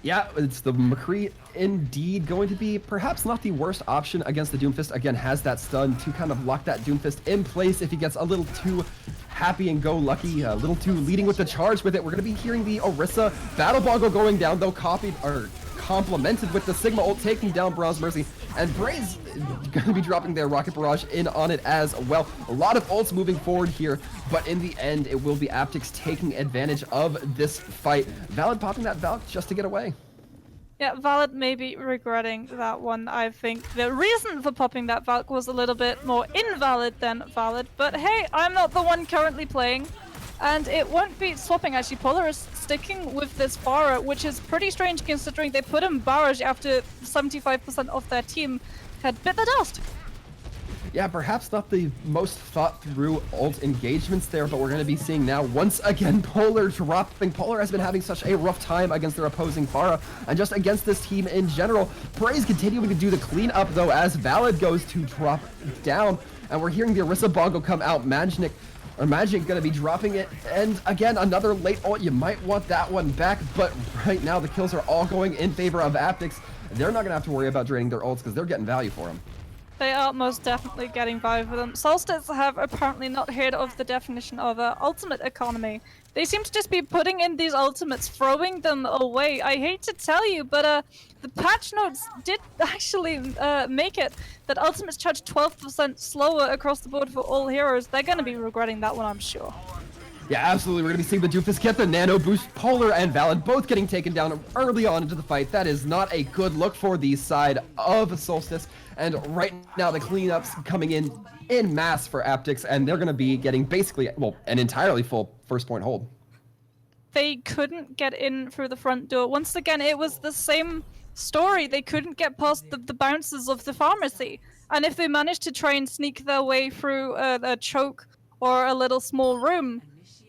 Yeah, it's the McCree indeed going to be perhaps not the worst option against the Doomfist. Again, has that stun to kind of lock that Doomfist in place if he gets a little too happy and go lucky, a little too leading with the charge with it. We're going to be hearing the Orisa Battle Bongo going down, though copied or complemented with the Sigma ult taking down Bronze Mercy, and Braze going to be dropping their Rocket Barrage in on it as well. A lot of ults moving forward here, but in the end, it will be Aptyx taking advantage of this fight. Valid popping that Valk just to get away. Yeah, Valid may be regretting that one. I think the reason for popping that Valk was a little bit more invalid than valid, but hey, I'm not the one currently playing. And it won't be swapping, actually. Polar is sticking with this Pharah, which is pretty strange considering they put in Barrage after 75% of their team had bit the dust. Yeah, perhaps not the most thought through ult engagements there, but we're going to be seeing now once again Polar dropping. Polar has been having such a rough time against their opposing Pharah, and just against this team in general. Praise continuing to do the cleanup though as Valid goes to drop down, and we're hearing the Orisa Bongo come out. Magic going to be dropping it, and again another late ult. You might want that one back, but right now the kills are all going in favor of Aptyx. They're not going to have to worry about draining their ults because they're getting value for them. They are most definitely getting value for them. Solstice have apparently not heard of the definition of ultimate economy. They seem to just be putting in these ultimates, throwing them away. I hate to tell you, but the patch notes did actually make it that ultimates charge 12% slower across the board for all heroes. They're going to be regretting that one, I'm sure. Yeah, absolutely. We're going to be seeing the Doomfist get the nano boost. Polar and Valid both getting taken down early on into the fight. That is not a good look for the side of Solstice. And right now the cleanups coming in mass for Aptyx, and they're going to be getting basically, well, an entirely full first point hold. They couldn't get in through the front door. Once again, it was the same story. They couldn't get past the bounces of the pharmacy. And if they managed to try and sneak their way through a choke or a little small room,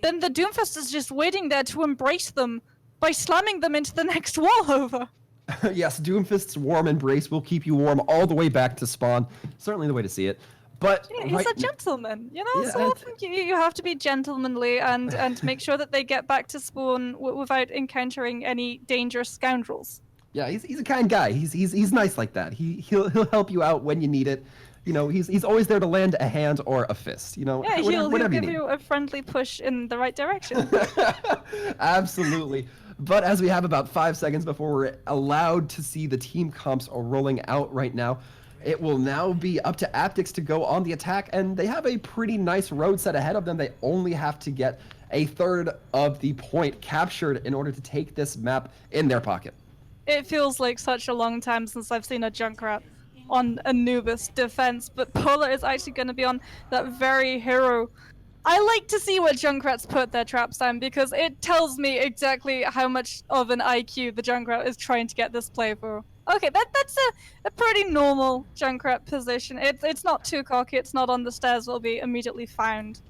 then the Doomfist is just waiting there to embrace them by slamming them into the next wall over. Yes, Doomfist's warm embrace will keep you warm all the way back to spawn. Certainly the way to see it. But yeah, he's a gentleman, you know. Yeah, so I think you have to be gentlemanly and make sure that they get back to spawn without encountering any dangerous scoundrels. Yeah, he's a kind guy. He's nice like that. He'll help you out when you need it. You know, he's always there to lend a hand or a fist. You know, yeah, he'll give you you a friendly push in the right direction. Absolutely. But as we have about 5 seconds before we're allowed to see the team comps are rolling out right now, it will now be up to Aptyx to go on the attack, and they have a pretty nice road set ahead of them. They only have to get a third of the point captured in order to take this map in their pocket. It feels like such a long time since I've seen a Junkrat on Anubis defense, but Polar is actually going to be on that very hero I like to see where Junkrats put their traps down because it tells me exactly how much of an IQ the Junkrat is trying to get this play for. Okay, that's a pretty normal Junkrat position. It's not too cocky, it's not on the stairs, will be immediately found.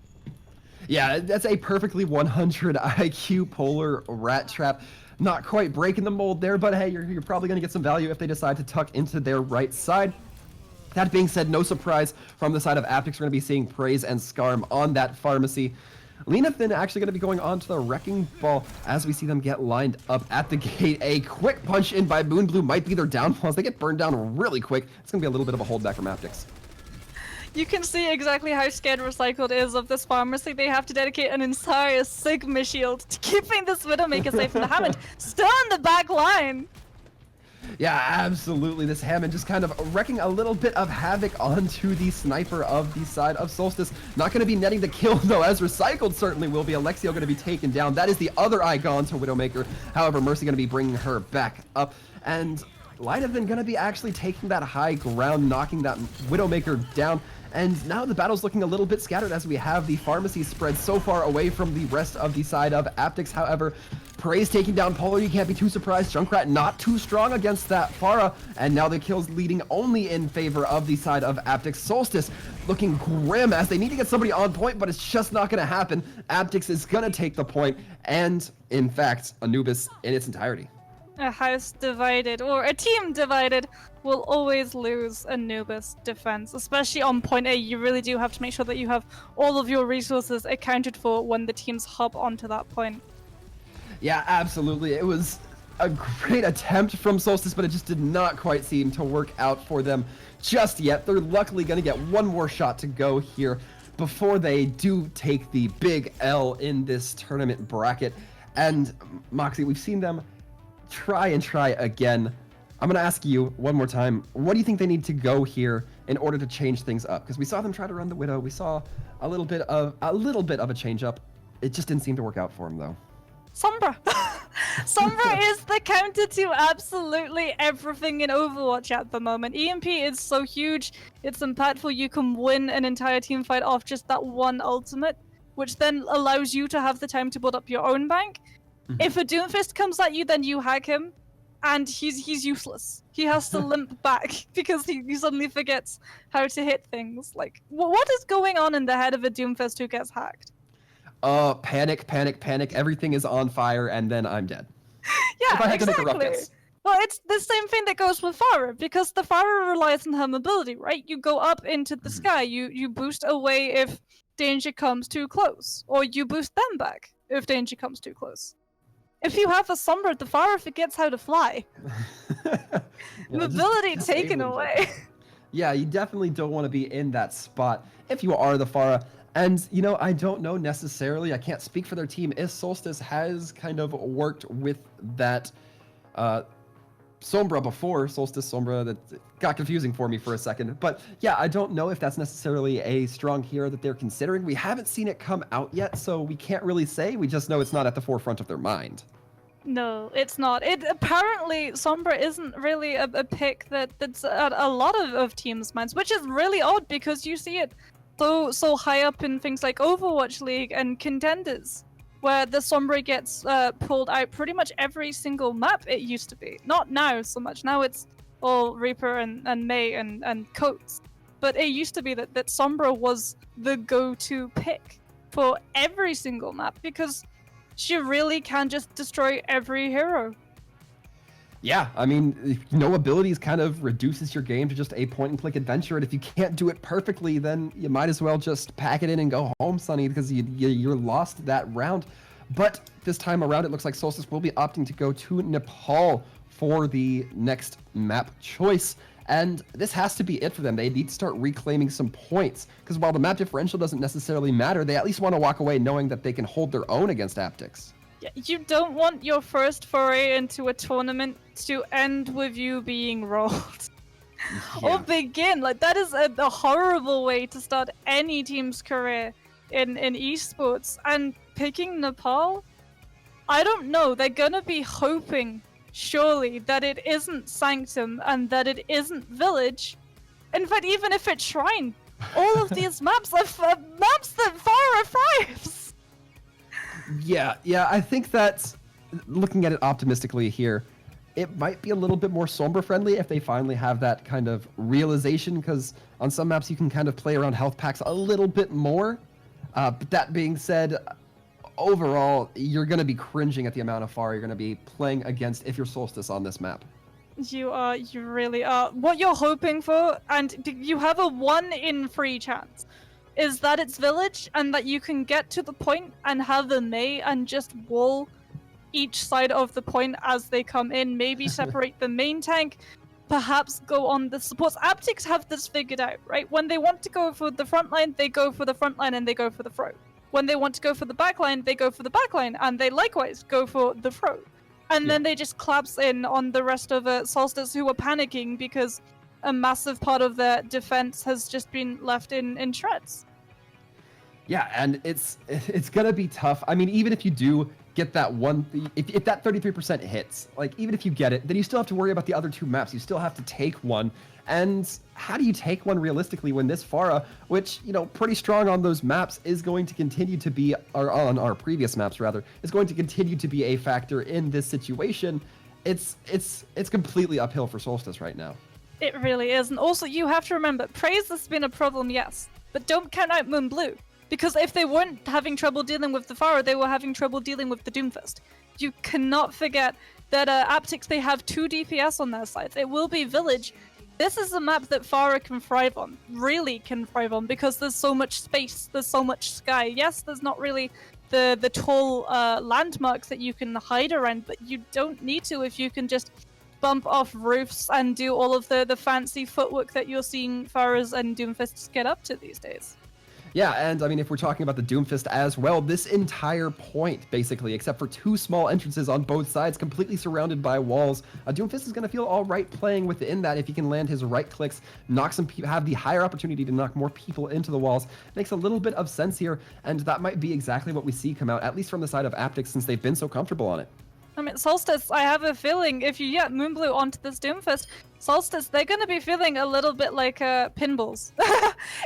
Yeah, that's a perfectly 100 IQ polar rat trap. Not quite breaking the mold there, but hey, you're probably going to get some value if they decide to tuck into their right side. That being said, no surprise from the side of Aptyx, we're going to be seeing Praise and Skarm on that pharmacy. Lenathan actually going to be going on to the Wrecking Ball as we see them get lined up at the gate. A quick punch in by Moonblue might be their downfall as they get burned down really quick. It's going to be a little bit of a holdback from Aptyx. You can see exactly how scared Recycled is of this pharmacy. They have to dedicate an entire Sigma shield to keeping this Widowmaker safe from the Hammond. Still in the back line. Yeah, absolutely. This Hammond just kind of wrecking a little bit of havoc onto the sniper of the side of Solstice. Not going to be netting the kill, though, as Recycled certainly will be. Alexio going to be taken down. That is the other eye gone to Widowmaker. However, Mercy going to be bringing her back up. And Lenathan going to be actually taking that high ground, knocking that Widowmaker down. And now the battle's looking a little bit scattered as we have the pharmacy spread so far away from the rest of the side of Aptyx. However, Praise taking down Polar, you can't be too surprised. Junkrat not too strong against that Pharah, and now the kills leading only in favor of the side of Aptyx. Solstice looking grim as they need to get somebody on point, but it's just not going to happen. Aptyx is going to take the point, and in fact, Anubis in its entirety. A house divided, or a team divided, will always lose Anubis defense, especially on point A. You really do have to make sure that you have all of your resources accounted for when the teams hop onto that point. Yeah, absolutely. It was a great attempt from Solstice, but it just did not quite seem to work out for them just yet. They're luckily going to get one more shot to go here before they do take the big L in this tournament bracket. And Moxie, we've seen them try and try again. I'm going to ask you one more time, what do you think they need to go here in order to change things up? Because we saw them try to run the Widow. We saw a little bit of a change up. It just didn't seem to work out for them, though. Sombra. Sombra is the counter to absolutely everything in Overwatch at the moment. EMP is so huge, it's impactful. You can win an entire team fight off just that one ultimate, which then allows you to have the time to build up your own bank. If a Doomfist comes at you, then you hack him, and he's useless. He has to limp back because he suddenly forgets how to hit things. Like, what is going on in the head of a Doomfist who gets hacked? Panic, panic, panic. Everything is on fire, and then I'm dead. Yeah, if I had exactly. to make a rough guess. Well, it's the same thing that goes with Pharah, because the Pharah relies on her mobility, right? You go up into the sky, you boost away if danger comes too close, or you boost them back if danger comes too close. If you have a Sombra, the Pharah forgets how to fly. Mobility taken away. Yeah, you definitely don't want to be in that spot if you are the Pharah. And, you know, I don't know necessarily, I can't speak for their team, if Solstice has kind of worked with that Sombra before, Solstice Sombra, that got confusing for me for a second. But yeah, I don't know if that's necessarily a strong hero that they're considering. We haven't seen it come out yet, so we can't really say. We just know it's not at the forefront of their mind. No, it's not. Apparently, Sombra isn't really a pick that's at a lot of teams' minds, which is really odd because you see it so high up in things like Overwatch League and Contenders, where the Sombra gets pulled out pretty much every single map it used to be. Not now so much. Now it's all Reaper and Mei and Coates. But it used to be that Sombra was the go-to pick for every single map because she really can just destroy every hero. Yeah, I mean, no abilities kind of reduces your game to just a point-and-click adventure, and if you can't do it perfectly, then you might as well just pack it in and go home, Sonny, because you're lost that round. But this time around, it looks like Solstice will be opting to go to Nepal for the next map choice, and this has to be it for them. They need to start reclaiming some points, because while the map differential doesn't necessarily matter, they at least want to walk away knowing that they can hold their own against Aptyx. You don't want your first foray into a tournament to end with you being rolled. Yeah. Or begin. Like, that is a horrible way to start any team's career in esports. And picking Nepal? I don't know. They're gonna be hoping, surely, that it isn't Sanctum and that it isn't Village. In fact, even if it's Shrine, All of these maps are maps that Farah thrives. Yeah, I think that looking at it optimistically here, it might be a little bit more Sombra friendly if they finally have that kind of realization, because on some maps you can kind of play around health packs a little bit more. But that being said, overall, you're going to be cringing at the amount of Farah you're going to be playing against if you're Solstice on this map. You really are. What you're hoping for, and you have a 1 in 3 chance, is that it's village and that you can get to the point and have a Mei and just wall each side of the point as they come in, maybe separate the main tank, perhaps go on the supports. Aptyx have this figured out, right? When they want to go for the front line, they go for the front line and they go for the throw. When they want to go for the back line, they go for the back line and they likewise go for the throw. And then they just collapse in on the rest of Solstice, who are panicking because a massive part of their defense has just been left in shreds. Yeah, and it's gonna be tough. I mean, even if you do get that one, if that 33% hits, like even if you get it, then you still have to worry about the other 2 maps. You still have to take one. And how do you take one realistically when this Farah, which, you know, pretty strong on those maps, is going to continue to be, or on our previous maps rather, is going to continue to be a factor in this situation? It's completely uphill for Solstice right now. It really is. And also you have to remember, Praise has been a problem, yes, but don't count out Moon Blue. Because if they weren't having trouble dealing with the Farah, they were having trouble dealing with the Doomfist. You cannot forget that Aptyx, they have 2 DPS on their sides. It will be Village. This is a map that Farah can thrive on, really can thrive on, because there's so much space, there's so much sky. Yes, there's not really the tall landmarks that you can hide around, but you don't need to if you can just bump off roofs and do all of the fancy footwork that you're seeing Farahs and Doomfists get up to these days. Yeah, and I mean, if we're talking about the Doomfist as well, this entire point, basically, except for 2 small entrances on both sides, completely surrounded by walls, Doomfist is going to feel all right playing within that if he can land his right clicks, have the higher opportunity to knock more people into the walls. Makes a little bit of sense here, and that might be exactly what we see come out, at least from the side of Aptyx, since they've been so comfortable on it. I mean, Solstice, I have a feeling if you get Moonblue onto this Doomfist, Solstice, they're going to be feeling a little bit like pinballs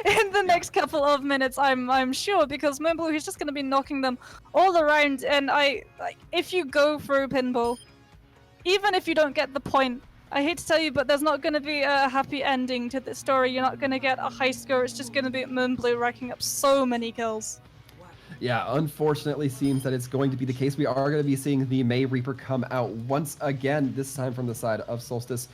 in the next couple of minutes, I'm sure, because Moonblue, he's just going to be knocking them all around. And if you go through pinball, even if you don't get the point, I hate to tell you, but there's not going to be a happy ending to this story. You're not going to get a high score. It's just going to be Moonblue racking up so many kills. Yeah, unfortunately seems that it's going to be the case. We are going to be seeing the May Reaper come out once again, this time from the side of Solstice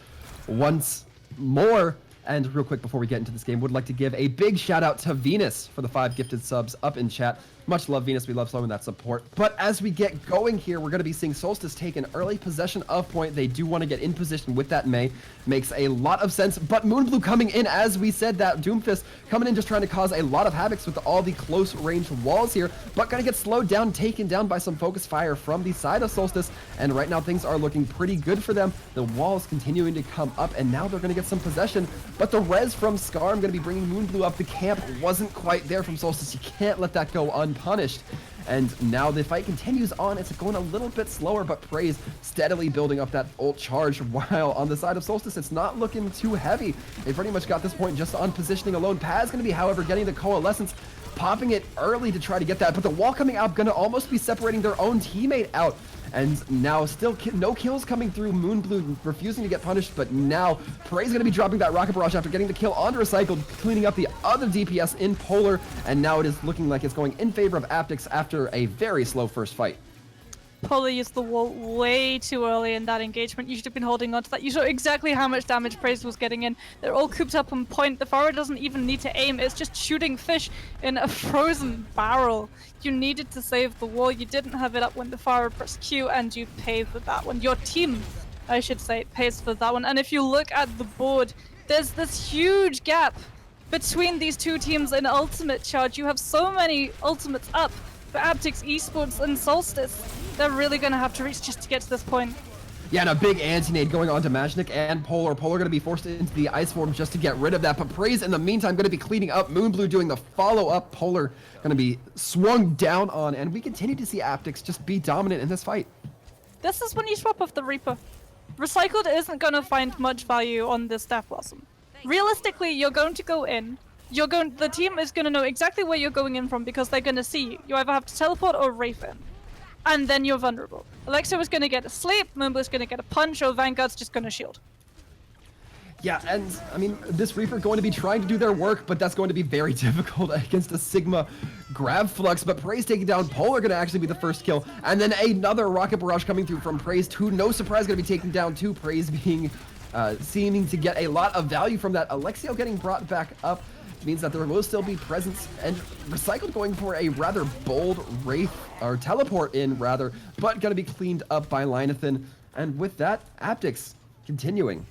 once more. And real quick before we get into this game, would like to give a big shout out to Venus for the 5 gifted subs up in chat. Much love, Venus. We love showing that support. But as we get going here, we're going to be seeing Solstice take an early possession of point. They do want to get in position with that Mei. Makes a lot of sense. But Moonblue coming in, as we said, that Doomfist coming in just trying to cause a lot of havocs with all the close range walls here. But going to get slowed down, taken down by some focus fire from the side of Solstice. And right now things are looking pretty good for them. The walls continuing to come up, and now they're going to get some possession. But the res from Scar, I'm going to be bringing Moonblue up. The camp wasn't quite there from Solstice. You can't let that go unpunished. And now the fight continues on. It's going a little bit slower, but Praise steadily building up that ult charge, while on the side of Solstice, it's not looking too heavy. They pretty much got this point just on positioning alone. Paz going to be, however, getting the Coalescence, popping it early to try to get that, but the wall coming out going to almost be separating their own teammate out. And now still no kills coming through. Moonblue refusing to get punished, but now Praise going to be dropping that rocket barrage after getting the kill on Recycled, cleaning up the other DPS in Polar, and now it is looking like it's going in favor of Aptyx after a very slow first fight. Polar used the wall way too early in that engagement. You should have been holding on to that. You saw exactly how much damage Praise was getting in. They're all cooped up on point. The Farah doesn't even need to aim. It's just shooting fish in a frozen barrel. You needed to save the wall. You didn't have it up when the Farah pressed Q, and you paid for that one. Your team, I should say, pays for that one. And if you look at the board, there's this huge gap between these two teams in ultimate charge. You have so many ultimates up for Aptyx, Esports, and Solstice. They're really going to have to reach just to get to this point. Yeah, and a big anti-nade going on to Majnik and Polar. Polar going to be forced into the ice form just to get rid of that. But Praise, in the meantime, going to be cleaning up. Moonblue doing the follow-up. Polar going to be swung down on. And we continue to see Aptyx just be dominant in this fight. This is when you swap off the Reaper. Recycled isn't going to find much value on this Death Blossom. Realistically, you're going to go in, The team is going to know exactly where you're going in from because they're going to see you. You either have to teleport or Wraith in. And then you're vulnerable. Alexia is going to get a sleep, Moonblue's going to get a punch, or Vanguard's just going to shield. Yeah, and I mean, this Reaper going to be trying to do their work, but that's going to be very difficult against a Sigma grab flux. But Praise taking down Polar going to actually be the first kill. And then another Rocket Barrage coming through from Praise, to no surprise going to be taken down too. Praise being seeming to get a lot of value from that. Alexio getting brought back up means that there will still be presence, and Recycled going for a rather bold Wraith, or teleport in rather, but going to be cleaned up by Linathan. And with that, Aptyx continuing.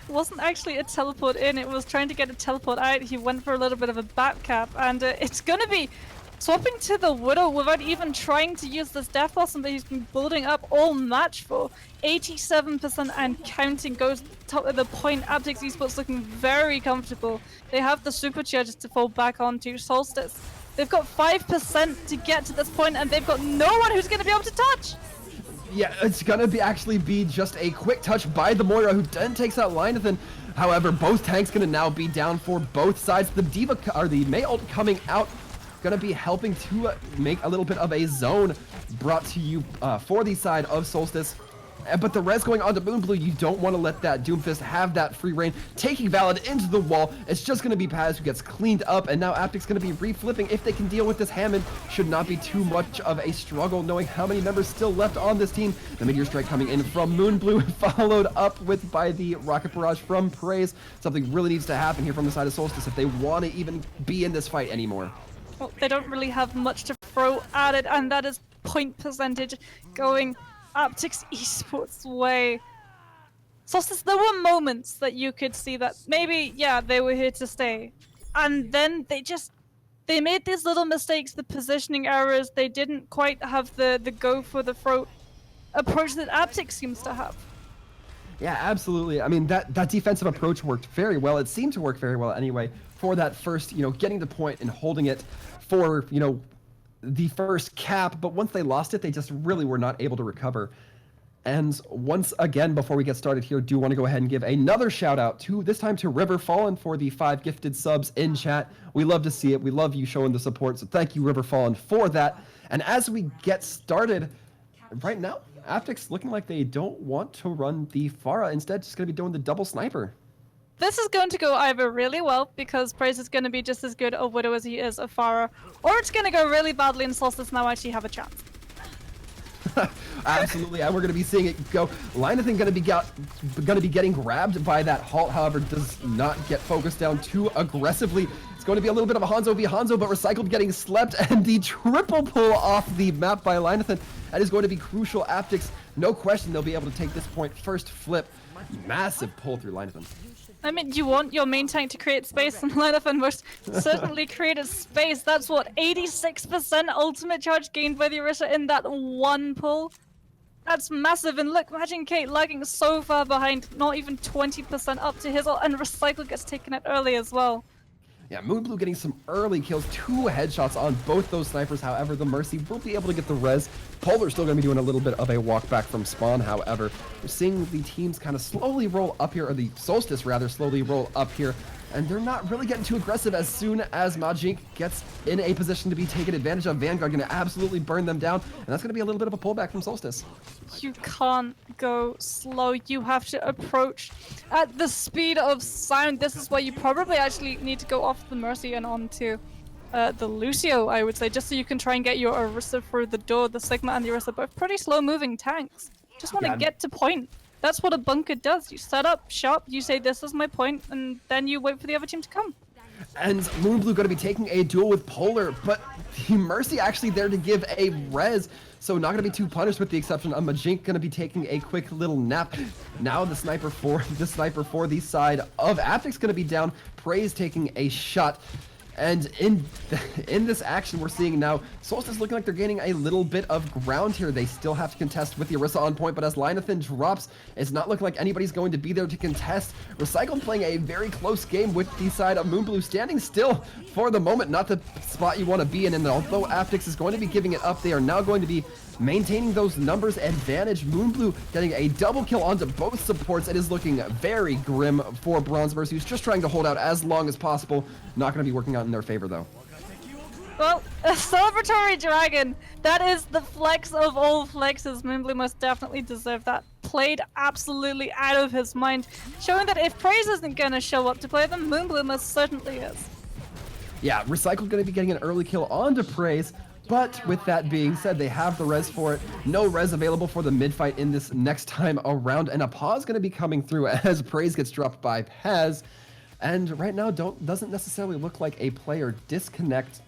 It wasn't actually a teleport in, it was trying to get a teleport out. He went for a little bit of a back cap, and it's gonna be swapping to the Widow without even trying to use this Death Blossom that he's been building up all match for. 87% and counting goes top of the point. Aptyx Esports looking very comfortable. They have the supercharges to fall back onto Solstice. They've got 5% to get to this point, and they've got no one who's gonna be able to touch. Yeah, it's gonna actually be just a quick touch by the Moira, who then takes out Linathan. However, both tanks gonna now be down for both sides. The Diva, or the Mei ult coming out, gonna be helping to make a little bit of a zone brought to you for the side of Solstice. But the res going on to Moonblue, you don't want to let that Doomfist have that free reign. Taking Valid into the wall, it's just going to be Paz who gets cleaned up, and now Aptyx going to be reflipping. If they can deal with this Hammond, should not be too much of a struggle, knowing how many members still left on this team. The Meteor Strike coming in from Moonblue, followed up with by the Rocket Barrage from Praise. Something really needs to happen here from the side of Solstice if they want to even be in this fight anymore. Well, they don't really have much to throw at it, and that is point percentage going Aptyx Esports way. Solstice, there were moments that you could see that maybe, yeah, they were here to stay. And then they made these little mistakes, the positioning errors. They didn't quite have the go for the throat approach that Aptyx seems to have. Yeah, absolutely. I mean, that defensive approach worked very well. It seemed to work very well anyway for that first, getting the point and holding it for, the first cap. But once they lost it, they just really were not able to recover. And once again, before we get started here, do want to go ahead and give another shout out this time to River Fallen for the 5 gifted subs in chat. We love to see it. We love you showing the support. So thank you, River Fallen, for that. And as we get started right now, Aptyx looking like they don't want to run the Pharah. Instead, just going to be doing the double sniper. This is going to go either really well, because Praise is going to be just as good a Widow as he is a Pharah, or it's going to go really badly and Solstice now actually have a chance. Absolutely, and we're going to be seeing it go. Linathan going to be getting grabbed by that halt, however, does not get focused down too aggressively. It's going to be a little bit of a Hanzo v Hanzo, but Recycled getting slept, and the triple pull off the map by Linathan. That is going to be crucial. Aptyx, no question, they'll be able to take this point. First flip, massive pull through Linathan. I mean, you want your main tank to create space, and Linathan most certainly created space. That's what, 86% ultimate charge gained by the Orisa in that one pull? That's massive, and look, imagine Kate lagging so far behind, not even 20% up to his ult, and Recycle gets taken out early as well. Yeah, Moonblue getting some early kills, 2 headshots on both those snipers. However, the Mercy will be able to get the res. Polar's still going to be doing a little bit of a walk back from spawn. However, we're seeing the teams kind of slowly roll up here, or the Solstice rather slowly roll up here, and they're not really getting too aggressive. As soon as Majink gets in a position to be taken advantage of, Vanguard going to absolutely burn them down, and that's going to be a little bit of a pullback from Solstice. You can't go slow. You have to approach at the speed of sound. This is why you probably actually need to go off the Mercy and onto the Lucio, I would say, just so you can try and get your Orisa through the door. The Sigma and the Orisa both pretty slow-moving tanks. Just want to get to point. That's what a bunker does. You set up shop, you say this is my point, and then you wait for the other team to come. And Moonblue going to be taking a duel with Polar, but the Mercy actually there to give a res, so not going to be too punished, with the exception of Majink going to be taking a quick little nap. Now the sniper for the side of Aptyx going to be down. Praise taking a shot. And in this action, we're seeing now Solstice looking like they're gaining a little bit of ground here. They still have to contest with the Orisa on point, but as Linathan drops, it's not looking like anybody's going to be there to contest. Recycle playing a very close game with the side of Moonblue standing still for the moment. Not the spot you want to be in, and although Aptyx is going to be giving it up, they are now going to be maintaining those numbers advantage. Moonblue getting a double kill onto both supports. It is looking very grim for Bronze Mercy, who's just trying to hold out as long as possible. Not going to be working out in their favor, though. Well, a celebratory dragon. That is the flex of all flexes. Moonblue most definitely deserved that. Played absolutely out of his mind, showing that if Praise isn't going to show up to play them, Moonblue most certainly is. Yeah, Recycle going to be getting an early kill onto Praise, but with that being said, they have the res for it. No res available for the mid-fight in this next time around, and a pause going to be coming through as Praise gets dropped by Paz. And right now, doesn't necessarily look like a player disconnect.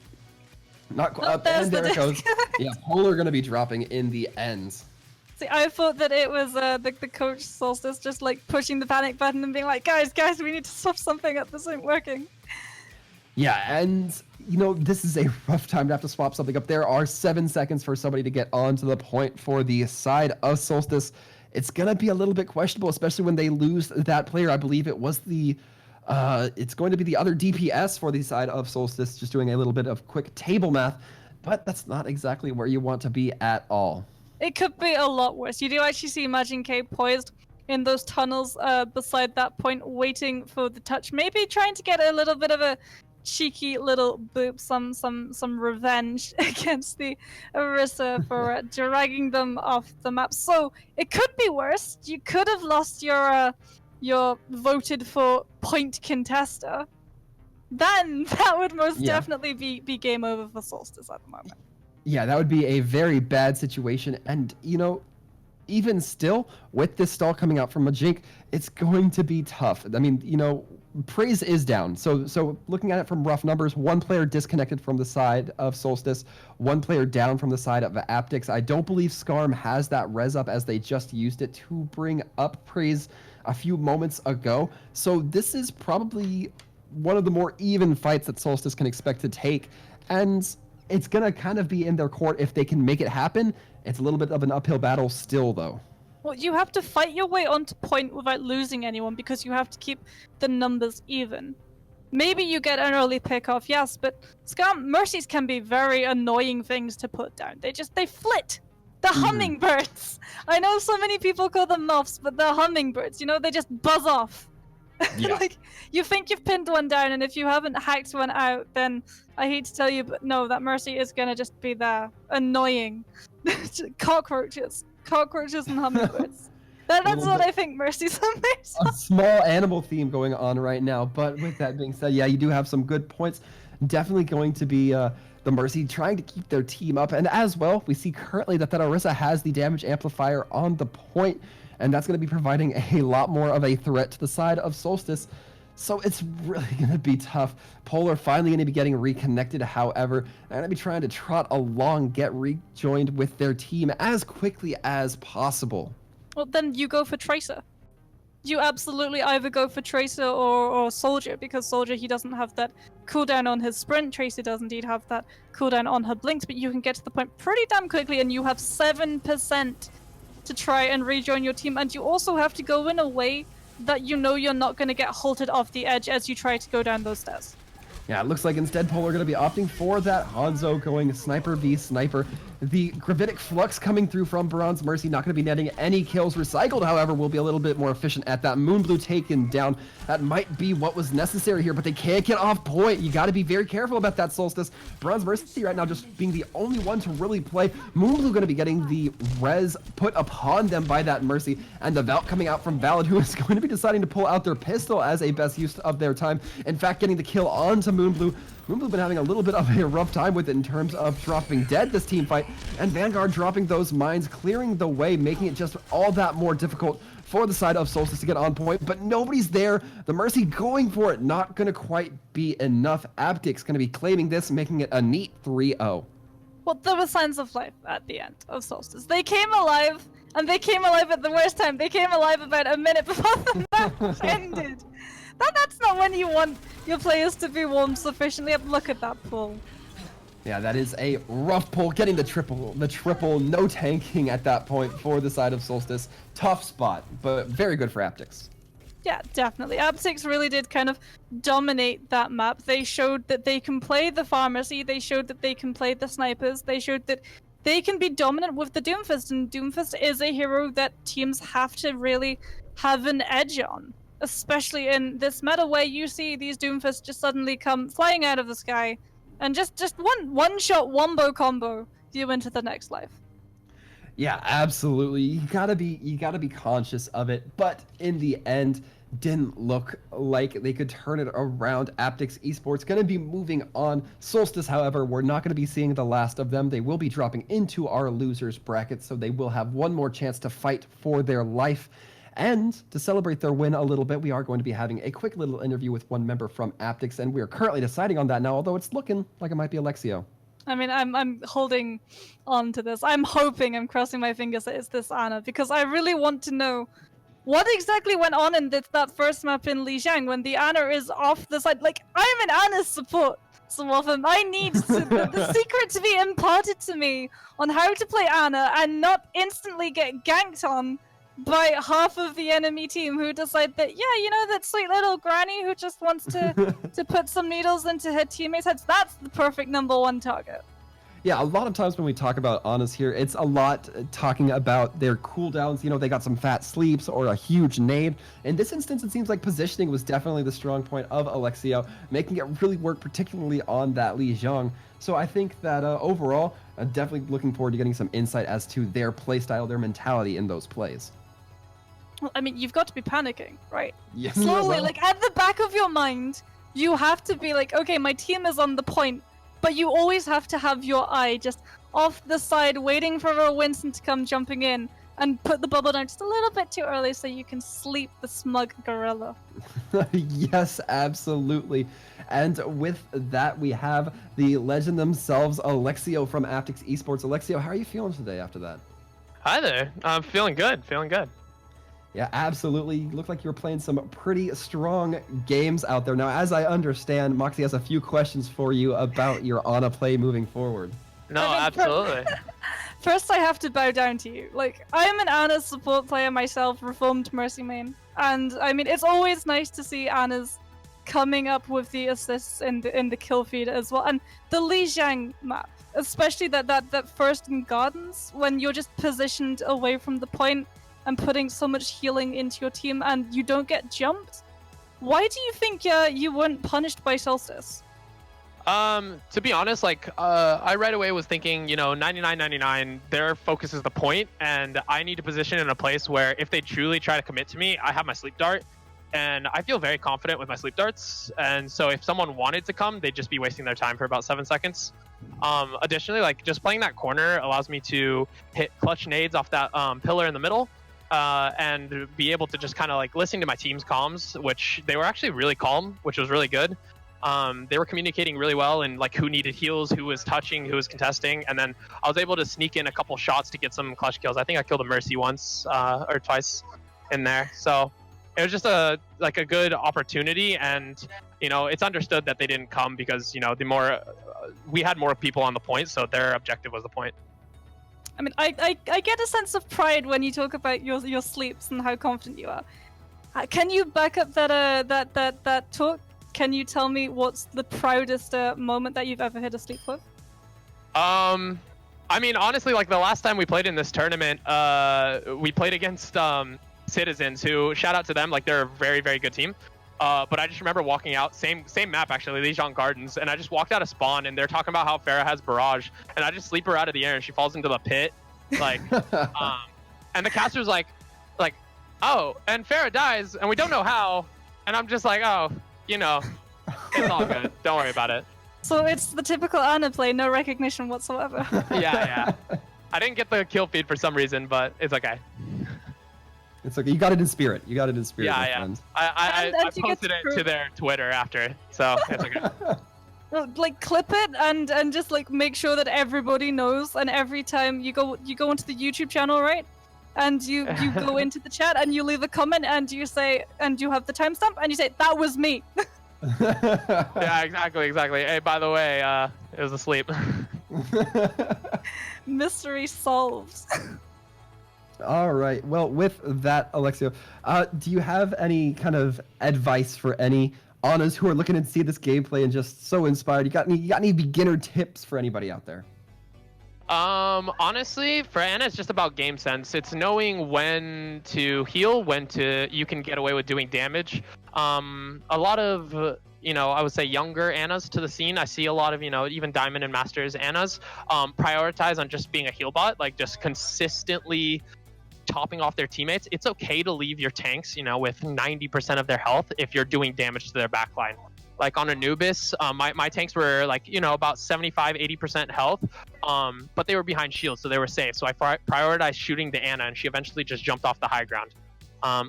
Not quite. And there it goes. Yeah, Polar going to be dropping in the ends. See, I thought that it was the coach Solstice just like pushing the panic button and being like, guys, we need to swap something up. This ain't working. Yeah, and you know, this is a rough time to have to swap something up. There are 7 seconds for somebody to get onto the point for the side of Solstice. It's going to be a little bit questionable, especially when they lose that player. I believe it was it's going to be the other DPS for the side of Solstice, just doing a little bit of quick table math, but that's not exactly where you want to be at all. It could be a lot worse. You do actually see Imagine K poised in those tunnels beside that point, waiting for the touch, maybe trying to get a little bit of a cheeky little boop, some revenge against the Orisa for dragging them off the map. So it could be worse. You could have lost your voted for point contester. Then that would most definitely be game over for Solstice at the moment. Yeah, that would be a very bad situation. And, you know, even still, with this stall coming out from Majink, it's going to be tough. I mean, you know, Praise is down. So looking at it from rough numbers, one player disconnected from the side of Solstice, one player down from the side of Aptyx. I don't believe Skarm has that res up, as they just used it to bring up Praise a few moments ago. So this is probably one of the more even fights that Solstice can expect to take. And it's going to kind of be in their court if they can make it happen. It's a little bit of an uphill battle still, though. Well, you have to fight your way onto point without losing anyone, because you have to keep the numbers even. Maybe you get an early pick off, yes, but Mercies can be very annoying things to put down. They flit. The hummingbirds. I know so many people call them moths, but they're hummingbirds. You know, they just buzz off. Yeah. Like, you think you've pinned one down, and if you haven't hacked one out, then I hate to tell you, but no, that Mercy is gonna just be there, annoying. Cockroaches and hummingbirds. That's what I think Mercy's on there. A small animal theme going on right now, but with that being said, yeah, you do have some good points. Definitely going to be the Mercy trying to keep their team up, and as well, we see currently that Orisa has the damage amplifier on the point, and that's going to be providing a lot more of a threat to the side of Solstice. So it's really going to be tough. Polar finally going to be getting reconnected. However, they're going to be trying to trot along, get rejoined with their team as quickly as possible. Well, then you go for Tracer. You absolutely either go for Tracer or Soldier, because Soldier, he doesn't have that cooldown on his sprint. Tracer does indeed have that cooldown on her blinks, but you can get to the point pretty damn quickly, and you have 7% to try and rejoin your team, and you also have to go in a way that you know you're not going to get halted off the edge as you try to go down those stairs. Yeah, it looks like instead Polar are going to be opting for that Hanzo going sniper v sniper. The Gravitic Flux coming through from Bronze Mercy, not going to be netting any kills. Recycled, however, will be a little bit more efficient at that. Moonblue taken down. That might be what was necessary here, but they can't get off point. You got to be very careful about that, Solstice. Bronze Mercy right now just being the only one to really play. Moonblue going to be getting the res put upon them by that Mercy, and the Valt coming out from Valid, who is going to be deciding to pull out their pistol as a best use of their time. In fact, getting the kill onto Moonblue. Moonblue been having a little bit of a rough time with it in terms of dropping dead this team fight, and Vanguard dropping those mines, clearing the way, making it just all that more difficult for the side of Solstice to get on point, but nobody's there. The Mercy going for it, not going to quite be enough. Aptyx going to be claiming this, making it a neat 3-0. Well, there were signs of life at the end of Solstice. They came alive, and they came alive at the worst time. They came alive about a minute before the match ended. That's not when you want your players to be warmed sufficiently up. Look at that pull. Yeah, that is a rough pull. Getting the triple, no tanking at that point for the side of Solstice. Tough spot, but very good for Aptyx. Yeah, definitely. Aptyx really did kind of dominate that map. They showed that they can play the pharmacy. They showed that they can play the snipers. They showed that they can be dominant with the Doomfist, and Doomfist is a hero that teams have to really have an edge on, especially in this meta where you see these Doomfists just suddenly come flying out of the sky and just one shot wombo combo you into the next life. Yeah, absolutely. You gotta be conscious of it. But in the end, didn't look like they could turn it around. Aptyx Esports going to be moving on. Solstice, however, we're not going to be seeing the last of them. They will be dropping into our losers bracket, so they will have one more chance to fight for their life. And to celebrate their win a little bit, we are going to be having a quick little interview with one member from Aptyx, and we are currently deciding on that now, although it's looking like it might be Alexio. I mean, I'm holding on to this. I'm crossing my fingers that it's this Ana, because I really want to know what exactly went on in that first map in Lijiang when the Ana is off the side. Like, I'm an Ana support, so often I need the secret to be imparted to me on how to play Ana and not instantly get ganked on by half of the enemy team who decide that, yeah, you know, that sweet little granny who just wants to put some needles into her teammates' heads, that's the perfect #1 target. Yeah, a lot of times when we talk about Anas here, it's a lot talking about their cooldowns. You know, they got some fat sleeps or a huge nade. In this instance, it seems like positioning was definitely the strong point of Alexio, making it really work, particularly on that Li Zhang. So I think that overall, definitely looking forward to getting some insight as to their playstyle, their mentality in those plays. Well, I mean, you've got to be panicking, right? Yeah, Slowly, well, like at the back of your mind, you have to be like, okay, my team is on the point. But you always have to have your eye just off the side, waiting for a Winston to come jumping in and put the bubble down just a little bit too early so you can sleep the smug gorilla. Yes, absolutely. And with that, we have the legend themselves, Alexio from Aptyx Esports. Alexio, how are you feeling today after that? Hi there. I'm feeling good. Yeah, absolutely. You look like you were playing some pretty strong games out there. Now, as I understand, Moxie has a few questions for you about your Ana play moving forward. No, absolutely. First, I have to bow down to you. Like, I'm an Ana support player myself, reformed Mercy main. And, I mean, it's always nice to see Ana's coming up with the assists in the kill feed as well. And the Lijiang map, especially that first in Gardens, when you're just positioned away from the point and putting so much healing into your team and you don't get jumped. Why do you think you weren't punished by Solstice? To be honest, like, I right away was thinking, you know, 99.99, their focus is the point, and I need to position in a place where if they truly try to commit to me, I have my sleep dart, and I feel very confident with my sleep darts, and so if someone wanted to come, they'd just be wasting their time for about 7 seconds. Additionally, like, just playing that corner allows me to hit clutch nades off that pillar in the middle, and be able to just kind of like listen to my team's comms, which they were actually really calm, which was really good. They were communicating really well and like who needed heals, who was touching, who was contesting, and then I was able to sneak in a couple shots to get some clutch kills. I think I killed a Mercy once or twice in there, so it was just a good opportunity. And you know, it's understood that they didn't come because, you know, the more we had more people on the point, so their objective was the point. I mean, I get a sense of pride when you talk about your sleeps and how confident you are. Can you back up that talk? Can you tell me what's the proudest moment that you've ever hit a sleep with? I mean, honestly, like the last time we played in this tournament, we played against Citizens, who, shout out to them, like they're a very, very good team. But I just remember walking out, same map actually, Lijiang Gardens, and I just walked out of spawn, and they're talking about how Farah has barrage, and I just sleep her out of the air, and she falls into the pit, like, and the caster's like, oh, and Farah dies, and we don't know how, and I'm just like, oh, you know, it's all good, don't worry about it. So it's the typical Ana play, no recognition whatsoever. Yeah. I didn't get the kill feed for some reason, but it's okay. It's okay. You got it in spirit. My Yeah. friend. I posted it to their Twitter after, so it's okay. Well, like clip it and just like make sure that everybody knows. And every time you go into the YouTube channel, right? And you go into the chat and you leave a comment and you say, and you have the timestamp and you say, that was me. Yeah, exactly. Hey, by the way, it was asleep. Mystery solved. All right. Well, with that, Alexio, do you have any kind of advice for any Anas who are looking to see this gameplay and just so inspired? You got any beginner tips for anybody out there? Honestly, for Ana, it's just about game sense. It's knowing when to heal, you can get away with doing damage. A lot of, I would say younger Annas to the scene. I see a lot of, even Diamond and Masters Annas, prioritize on just being a heal bot, like just consistently topping off their teammates. It's okay to leave your tanks, with 90% of their health if you're doing damage to their backline. Like on Anubis, my tanks were like, about 75, 80% health, but they were behind shields, so they were safe. So I prioritized shooting the Ana, and she eventually just jumped off the high ground.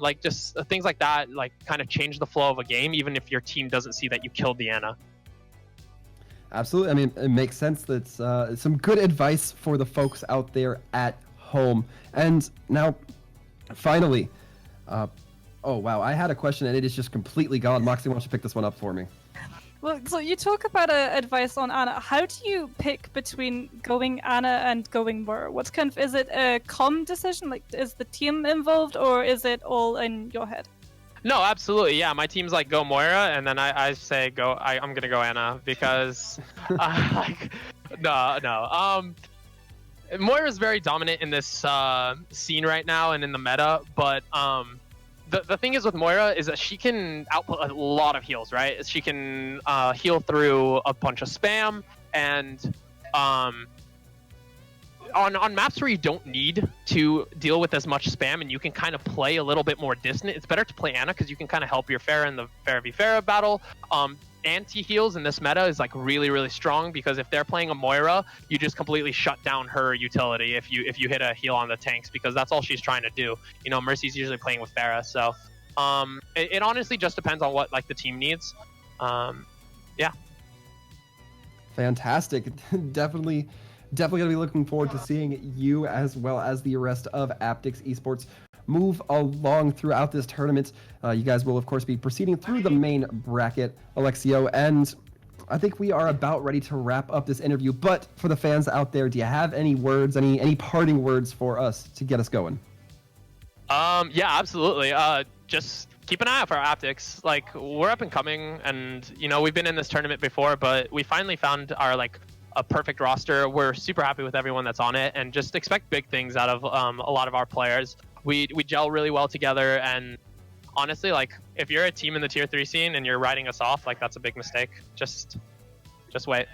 Like just things like that, like kind of change the flow of a game, even if your team doesn't see that you killed the Ana. Absolutely. I mean, it makes sense. That's some good advice for the folks out there at home. And now, finally, oh wow, I had a question and it is just completely gone. Moxie, why don't you pick this one up for me? Well, so you talk about advice on Ana. How do you pick between going Ana and going Moira? What's is it a comm decision? Like, is the team involved, or is it all in your head? No, absolutely. Yeah, my team's like go Moira, and then I say go. I'm gonna go Ana because, no. Moira is very dominant in this scene right now and in the meta, but the thing is with Moira is that she can output a lot of heals, right? She can heal through a bunch of spam, and on maps where you don't need to deal with as much spam and you can kind of play a little bit more distant, it's better to play Ana because you can kind of help your Pharah in the Pharah v Pharah battle. Anti-heals in this meta is like really, really strong because if they're playing a Moira, you just completely shut down her utility if you hit a heal on the tanks, because that's all she's trying to do. Mercy's usually playing with Pharah, so it honestly just depends on what like the team needs. Yeah. Fantastic. Definitely gonna be looking forward to seeing you as well as the rest of Aptyx Esports move along throughout this tournament. You guys will, of course, be proceeding through the main bracket, Alexio, and I think we are about ready to wrap up this interview. But for the fans out there, do you have any words, any parting words for us to get us going? Yeah, absolutely. Just keep an eye out for our Aptyx. Like, we're up and coming, and we've been in this tournament before, but we finally found our a perfect roster. We're super happy with everyone that's on it, and just expect big things out of a lot of our players. We gel really well together, and honestly, if you're a team in the tier 3 scene and you're writing us off, that's a big mistake. Just wait.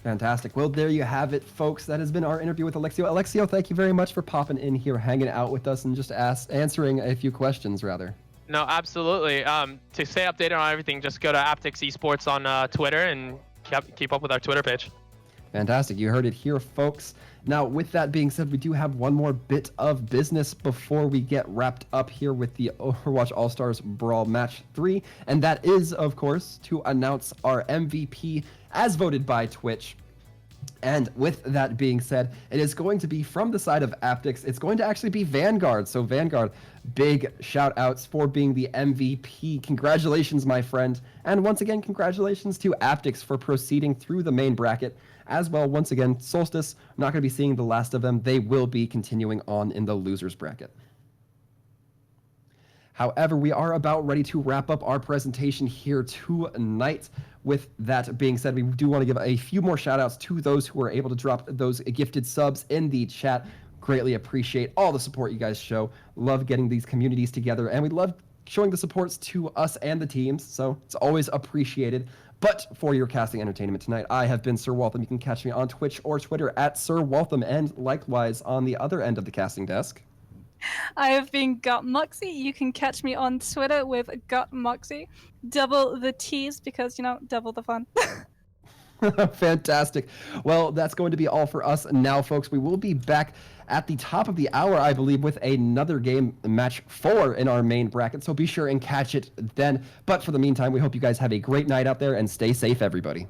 Fantastic. Well, there you have it, folks. That has been our interview with Alexio. Alexio, thank you very much for popping in here, hanging out with us, and just answering a few questions, rather. No, absolutely. To stay updated on everything, just go to Aptyx Esports on Twitter and keep up with our Twitter page. Fantastic. You heard it here, folks. Now, with that being said, we do have one more bit of business before we get wrapped up here with the Overwatch All-Stars Brawl Match 3, and that is, of course, to announce our MVP as voted by Twitch. And with that being said, it is going to be from the side of Aptyx. It's going to actually be Vanguard. So Vanguard, big shout outs for being the MVP. Congratulations, my friend. And once again, congratulations to Aptyx for proceeding through the main bracket. As well, once again, Solstice, I'm not going to be seeing the last of them. They will be continuing on in the losers bracket. However, we are about ready to wrap up our presentation here tonight. With that being said, we do want to give a few more shout outs to those who were able to drop those gifted subs in the chat. Greatly appreciate all the support you guys show. Love getting these communities together, and we love showing the supports to us and the teams, so it's always appreciated. But for your casting entertainment tonight, I have been Sir Waltham. You can catch me on Twitch or Twitter at Sir Waltham, and likewise on the other end of the casting desk. I have been Gut Moxie. You can catch me on Twitter with Gut Moxie. Double the T's because, double the fun. Fantastic. Well, that's going to be all for us now, folks. We will be back at the top of the hour, I believe, with another game, match 4 in our main bracket. So be sure and catch it then. But for the meantime, we hope you guys have a great night out there and stay safe, everybody.